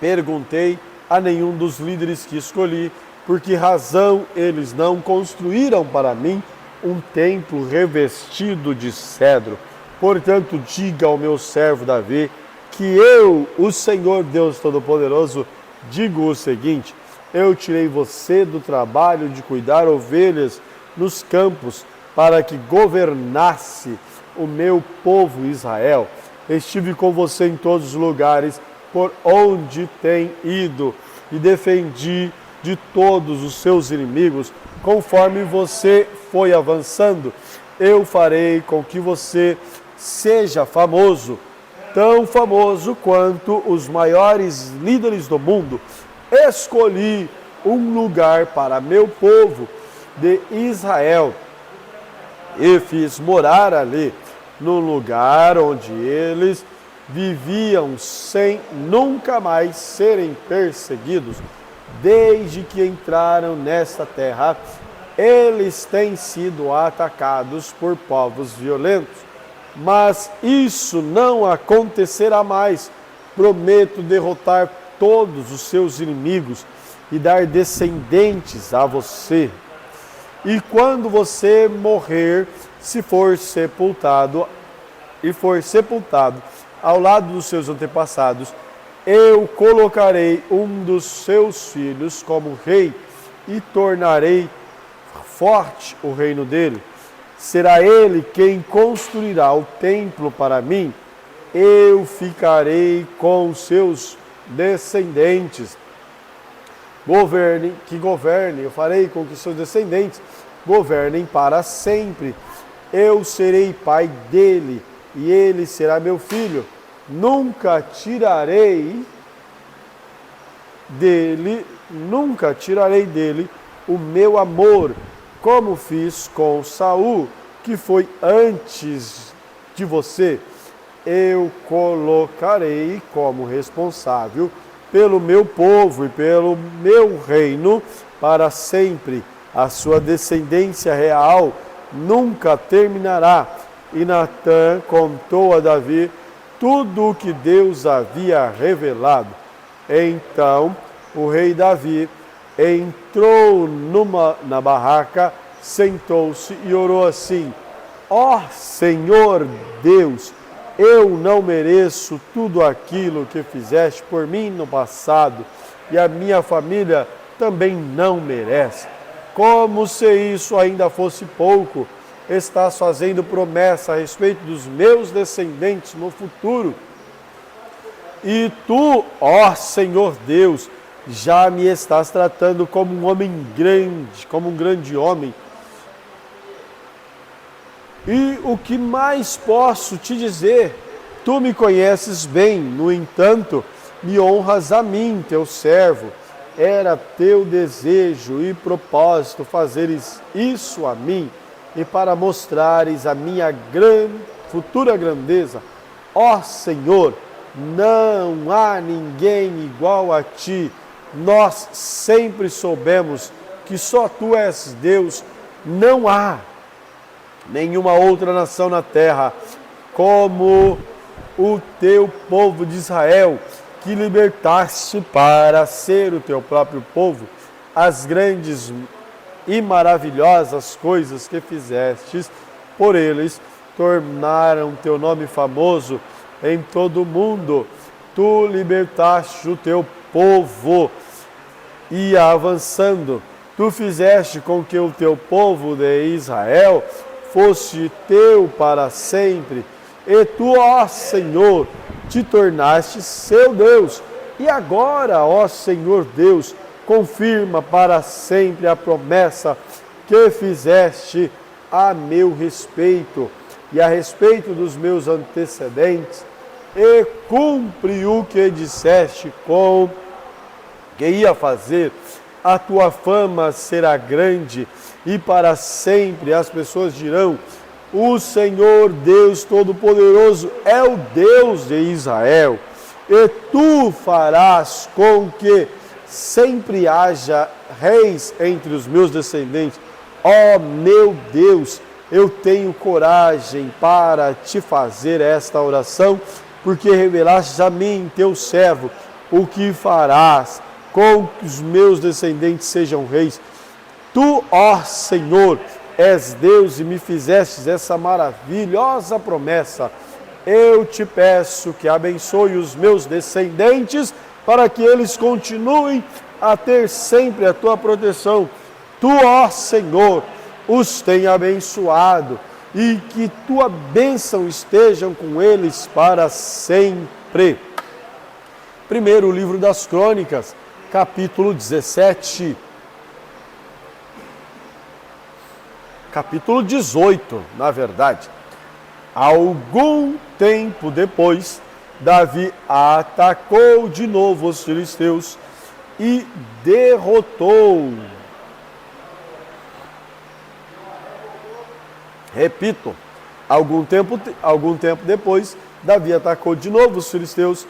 Perguntei a nenhum dos líderes que escolhi, por que razão eles não construíram para mim um templo revestido de cedro. Portanto, diga ao meu servo Davi que eu, o Senhor Deus Todo-Poderoso, digo o seguinte: eu tirei você do trabalho de cuidar ovelhas nos campos para que governasse o meu povo Israel. Estive com você em todos os lugares por onde tem ido e defendi de todos os seus inimigos. Conforme você foi avançando, eu farei com que você seja famoso, tão famoso quanto os maiores líderes do mundo. Escolhi um lugar para meu povo de Israel e fiz morar ali, no lugar onde eles viviam sem nunca mais serem perseguidos. Desde que entraram nesta terra, eles têm sido atacados por povos violentos. Mas isso não acontecerá mais. Prometo derrotar todos os seus inimigos e dar descendentes a você. E quando você morrer, se for sepultado ao lado dos seus antepassados, eu colocarei um dos seus filhos como rei e tornarei forte o reino dele. Será ele quem construirá o templo para mim. Eu ficarei com seus descendentes. Eu farei com que seus descendentes governem para sempre. Eu serei pai dele e ele será meu filho. Nunca tirarei dele o meu amor, como fiz com Saul, que foi antes de você. Eu colocarei como responsável pelo meu povo e pelo meu reino para sempre. A sua descendência real nunca terminará. E Natã contou a Davi tudo o que Deus havia revelado. Então o rei Davi entrou na barraca, sentou-se e orou assim: ó Senhor Deus, eu não mereço tudo aquilo que fizeste por mim no passado, e a minha família também não merece. Como se isso ainda fosse pouco, estás fazendo promessa a respeito dos meus descendentes no futuro. E tu, ó Senhor Deus, já me estás tratando como um homem grande, como um grande homem. E o que mais posso te dizer? Tu me conheces bem, no entanto, me honras a mim, teu servo. Era teu desejo e propósito fazeres isso a mim, e para mostrares a minha futura grandeza. Ó Senhor, não há ninguém igual a ti. Nós sempre soubemos que só tu és Deus. Não há nenhuma outra nação na terra como o teu povo de Israel, que libertaste para ser o teu próprio povo. As grandes e maravilhosas coisas que fizestes por eles tornaram teu nome famoso em todo o mundo. Tu libertaste o teu povo e avançando, tu fizeste com que o teu povo de Israel fosse teu para sempre. E tu, ó Senhor, te tornaste seu Deus. E agora, ó Senhor Deus, confirma para sempre a promessa que fizeste a meu respeito e a respeito dos meus antecedentes, e cumpre o que disseste que ia fazer. A tua fama será grande e para sempre as pessoas dirão: o Senhor Deus Todo-Poderoso é o Deus de Israel. E tu farás com que sempre haja reis entre os meus descendentes. Ó meu Deus, eu tenho coragem para te fazer esta oração, porque revelaste a mim, teu servo, o que farás com que os meus descendentes sejam reis. Tu, ó Senhor, és Deus e me fizestes essa maravilhosa promessa. Eu te peço que abençoe os meus descendentes para que eles continuem a ter sempre a tua proteção. Tu, ó Senhor, os tenha abençoado e que tua bênção esteja com eles para sempre. Primeiro livro das Crônicas, capítulo 17. Capítulo 18, na verdade. Algum tempo depois, Davi atacou de novo os filisteus e derrotou. Repito, algum tempo depois, Davi atacou de novo os filisteus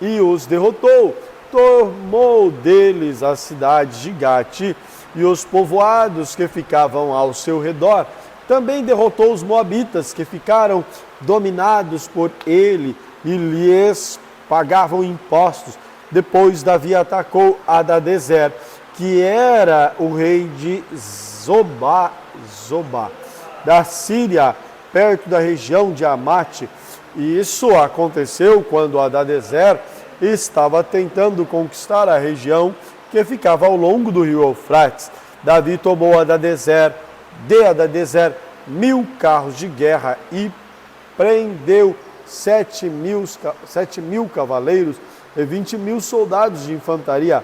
e os derrotou. Tomou deles a cidade de Gate e os povoados que ficavam ao seu redor. Também derrotou os moabitas que ficaram dominados por ele e lhes pagavam impostos. Depois Davi atacou Hadadezer, que era o rei de Zobá, da Síria, perto da região de Amate. E isso aconteceu quando Hadadezer estava tentando conquistar a região que ficava ao longo do rio Eufrates. Davi tomou de Hadadezer 1000 carros de guerra e prendeu 7.000 cavaleiros e 20.000 soldados de infantaria.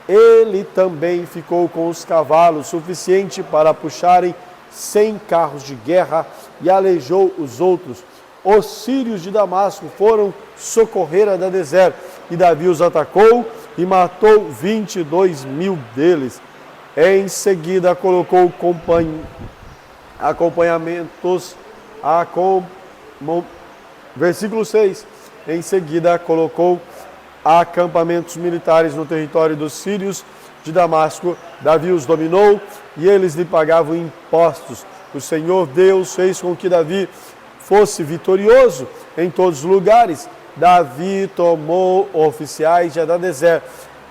Ele também ficou com os cavalos suficiente para puxarem 100 carros de guerra e aleijou os outros. Os sírios de Damasco foram socorrer Hadadezer e Davi os atacou e matou 22.000 deles. Em seguida colocou acompanhamentos, versículo 6, em seguida colocou acampamentos militares no território dos sírios de Damasco. Davi os dominou e eles lhe pagavam impostos. O Senhor Deus fez com que Davi fosse vitorioso em todos os lugares. Davi tomou oficiais de Hadadezer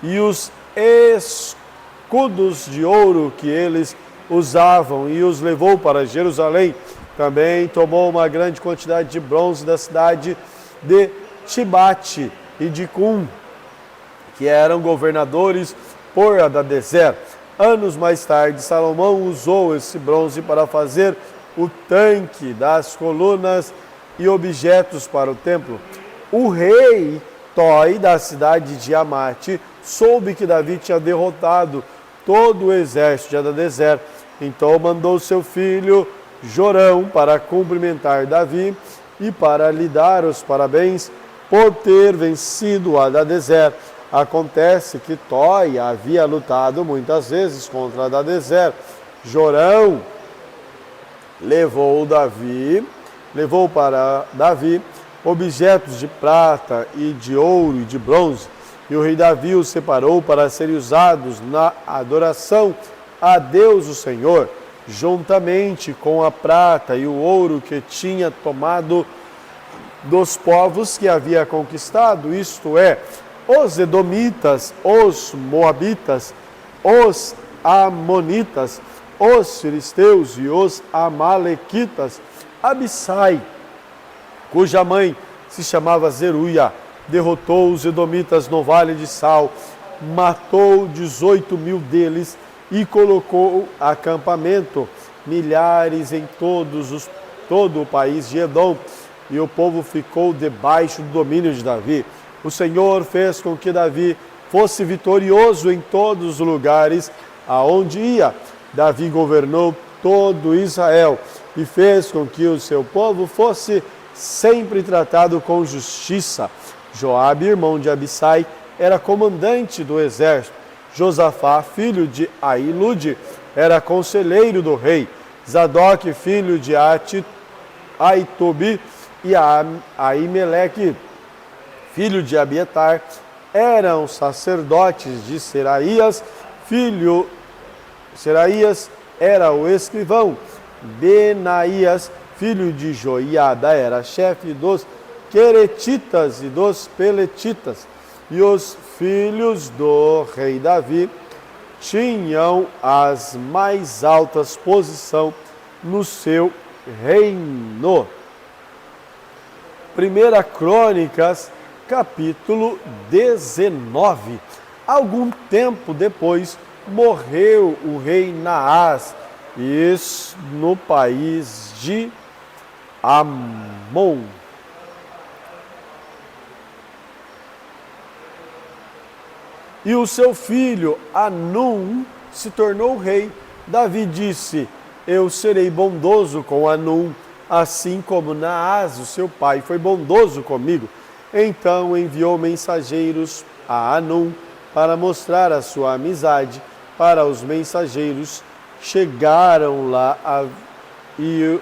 e os escudos de ouro que eles usavam e os levou para Jerusalém. Também tomou uma grande quantidade de bronze da cidade de Tibate e de Cum, que eram governadores por Hadadezer. Anos mais tarde, Salomão usou esse bronze para fazer o tanque das colunas e objetos para o templo. O rei Toi, da cidade de Amate, soube que Davi tinha derrotado todo o exército de Hadadezer. Então mandou seu filho Jorão para cumprimentar Davi e para lhe dar os parabéns por ter vencido Hadadezer. Acontece que Toi havia lutado muitas vezes contra Hadadezer. Jorão levou para Davi objetos de prata e de ouro e de bronze, e o rei Davi os separou para serem usados na adoração a Deus o Senhor, juntamente com a prata e o ouro que tinha tomado dos povos que havia conquistado, isto é, os edomitas, os moabitas, os amonitas, os filisteus e os amalequitas. Abissai, cuja mãe se chamava Zeruia, derrotou os edomitas no vale de Sal, matou 18.000 deles e colocou acampamento, milhares em todo o país de Edom, e o povo ficou debaixo do domínio de Davi. O Senhor fez com que Davi fosse vitorioso em todos os lugares aonde ia. Davi governou todo Israel e fez com que o seu povo fosse sempre tratado com justiça. Joabe, irmão de Abissai, era comandante do exército. Josafá, filho de Ahilude, era conselheiro do rei. Zadok, filho de Aitobi, e Aimeleque, filho de Abietar, eram sacerdotes de Seraías. Seraías era o escrivão. Benaías, filho de Joiada, era chefe dos Queretitas e dos Peletitas. e os filhos do rei Davi tinham as mais altas posições no seu reino. 1 Crônicas, capítulo 19. Algum tempo depois, morreu o rei Naás, isso no país de Amon. E o seu filho Anum se tornou rei. Davi disse: eu serei bondoso com Anum, assim como Naás, o seu pai, foi bondoso comigo. Então enviou mensageiros a Anum para mostrar a sua amizade. Para os mensageiros chegaram e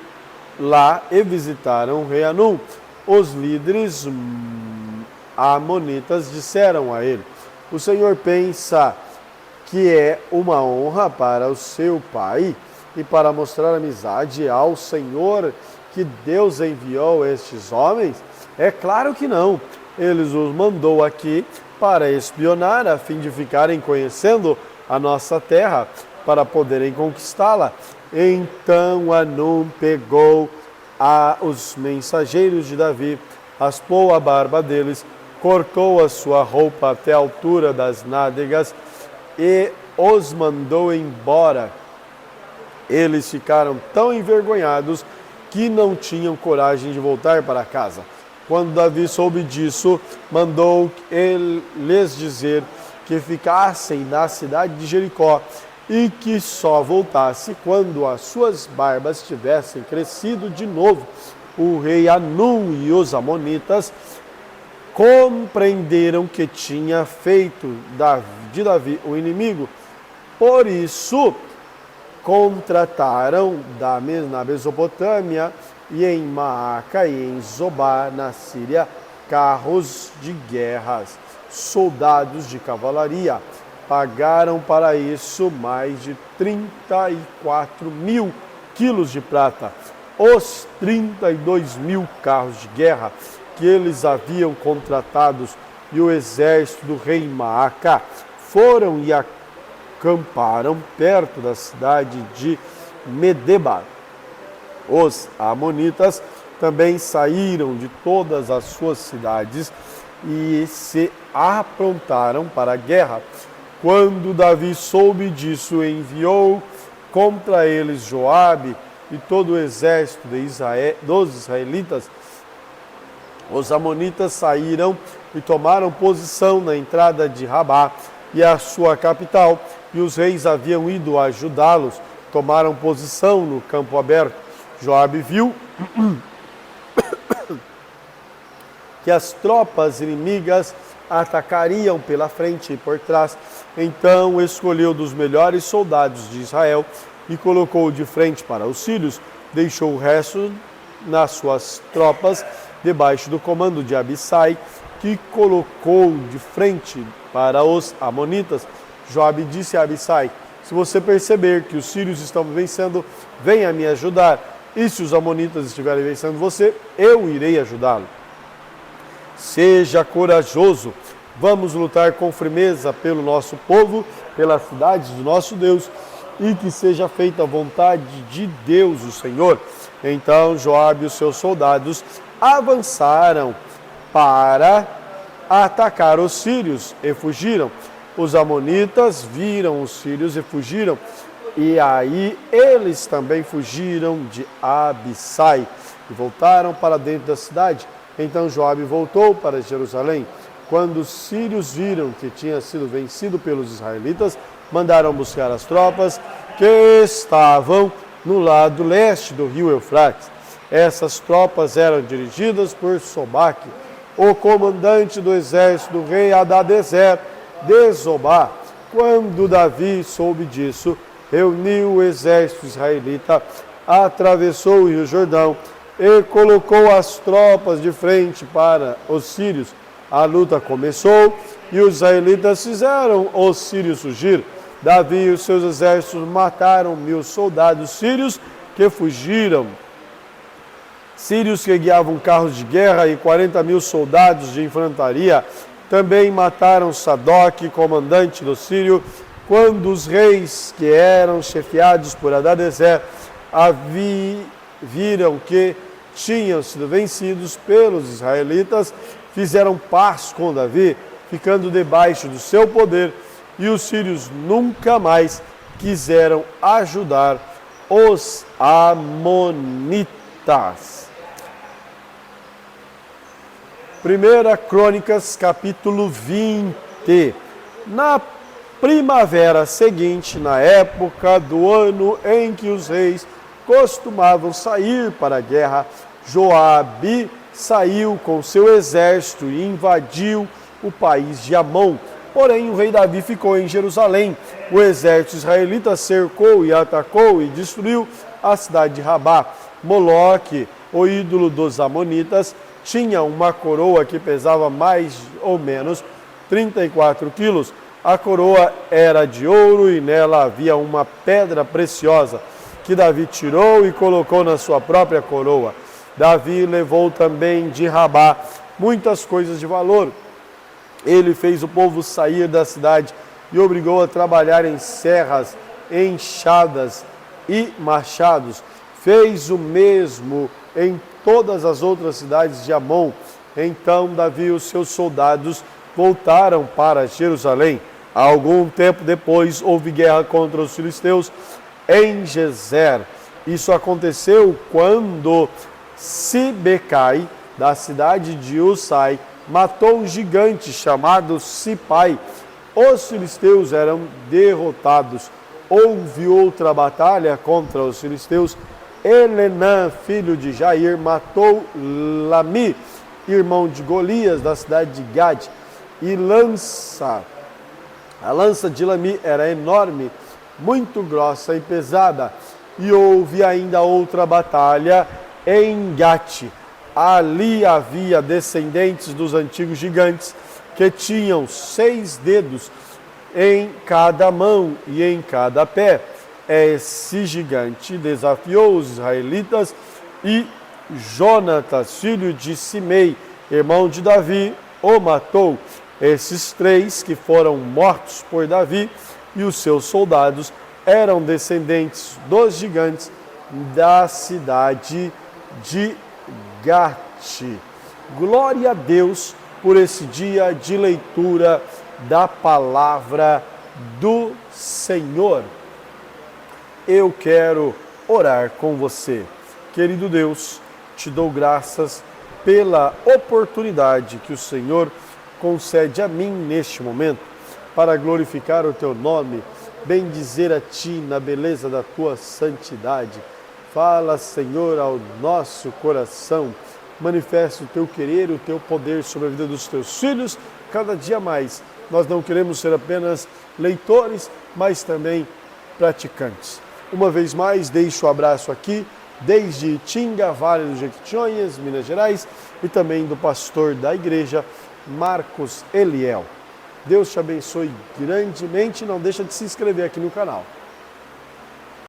visitaram o rei Anum. Os líderes amonitas disseram a ele: o Senhor pensa que é uma honra para o seu pai e para mostrar amizade ao Senhor que Deus enviou estes homens? É claro que não. Ele os mandou aqui para espionar, a fim de ficarem conhecendo a nossa terra, para poderem conquistá-la. Então Anum pegou os mensageiros de Davi, raspou a barba deles, cortou a sua roupa até a altura das nádegas e os mandou embora. Eles ficaram tão envergonhados que não tinham coragem de voltar para casa. Quando Davi soube disso, mandou lhes dizer que ficassem na cidade de Jericó e que só voltasse quando as suas barbas tivessem crescido de novo. O rei Anum e os amonitas compreenderam que tinha feito de Davi o inimigo. Por isso, contrataram na Mesopotâmia e em Maaca e em Zobá, na Síria, carros de guerras, soldados de cavalaria. Pagaram para isso mais de 34 mil quilos de prata. Os 32 mil carros de guerra que eles haviam contratados e o exército do rei Maaca foram e acamparam perto da cidade de Medeba. Os amonitas também saíram de todas as suas cidades e se aprontaram para a guerra. Quando Davi soube disso, enviou contra eles Joabe e todo o exército dos israelitas. Os amonitas saíram e tomaram posição na entrada de Rabá e a sua capital, e os reis haviam ido ajudá-los, tomaram posição no campo aberto. Joabe viu que as tropas inimigas atacariam pela frente e por trás. Então escolheu dos melhores soldados de Israel e colocou de frente para os sírios, deixou o resto nas suas tropas debaixo do comando de Abissai, que colocou de frente para os amonitas. Joabe disse a Abissai: se você perceber que os sírios estão vencendo, venha me ajudar. E se os amonitas estiverem vencendo você, eu irei ajudá-lo. Seja corajoso, vamos lutar com firmeza pelo nosso povo, pelas cidades do nosso Deus, e que seja feita a vontade de Deus, o Senhor. Então Joabe e os seus soldados avançaram para atacar os sírios e fugiram. Os amonitas viram os sírios e fugiram. E aí eles também fugiram de Abissai e voltaram para dentro da cidade. Então Joabe voltou para Jerusalém. Quando os sírios viram que tinha sido vencido pelos israelitas, mandaram buscar as tropas que estavam no lado leste do rio Eufrates. Essas tropas eram dirigidas por Sobaque, o comandante do exército do rei Hadadezer de Zobá. Quando Davi soube disso, reuniu o exército israelita, atravessou o rio Jordão e colocou as tropas de frente para os sírios. A luta começou e os israelitas fizeram os sírios fugir. Davi e os seus exércitos mataram 1000 soldados sírios que fugiram. Sírios que guiavam carros de guerra e 40 mil soldados de infantaria Também mataram Sadoque, comandante do Sírio, quando os reis que eram chefiados por Hadadezer viram que tinham sido vencidos pelos israelitas, fizeram paz com Davi, ficando debaixo do seu poder, e os sírios nunca mais quiseram ajudar os amonitas. 1 Crônicas, capítulo 20. Na primavera seguinte, na época do ano em que os reis costumavam sair para a guerra, Joabe saiu com seu exército e invadiu o país de Amon. Porém, o rei Davi ficou em Jerusalém. O exército israelita cercou e atacou e destruiu a cidade de Rabá. Moloque, o ídolo dos amonitas, tinha uma coroa que pesava mais ou menos 34 quilos. A coroa era de ouro e nela havia uma pedra preciosa, que Davi tirou e colocou na sua própria coroa. Davi levou também de Rabá muitas coisas de valor. Ele fez o povo sair da cidade e obrigou a trabalhar em serras, enxadas e machados. Fez o mesmo em todas as outras cidades de Amon. Então Davi e os seus soldados voltaram para Jerusalém. Algum tempo depois houve guerra contra os filisteus em Gezer. Isso aconteceu quando Sibecai, da cidade de Usai, matou um gigante chamado Sipai. Os filisteus eram derrotados. Houve outra batalha contra os filisteus. Elenã, filho de Jair, matou Lami, irmão de Golias, da cidade de Gade, e a lança de Lami era enorme, muito grossa e pesada. E houve ainda outra batalha em Gate. Ali havia descendentes dos antigos gigantes que tinham 6 dedos em cada mão e em cada pé. Esse gigante desafiou os israelitas e Jonatas, filho de Simei, irmão de Davi, o matou. Esses 3 que foram mortos por Davi e os seus soldados eram descendentes dos gigantes da cidade de Gate. Glória a Deus por esse dia de leitura da palavra do Senhor. Eu quero orar com você. Querido Deus, te dou graças pela oportunidade que o Senhor concede a mim neste momento para glorificar o teu nome, bendizer a ti na beleza da tua santidade. Fala, Senhor, ao nosso coração, manifesta o teu querer, o teu poder sobre a vida dos teus filhos, cada dia mais. Nós não queremos ser apenas leitores, mas também praticantes. Uma vez mais, deixo o abraço aqui, desde Tinga, Vale do Jequitinhonhas, Minas Gerais, e também do pastor da igreja, Marcos Eliel. Deus te abençoe grandemente, não deixa de se inscrever aqui no canal.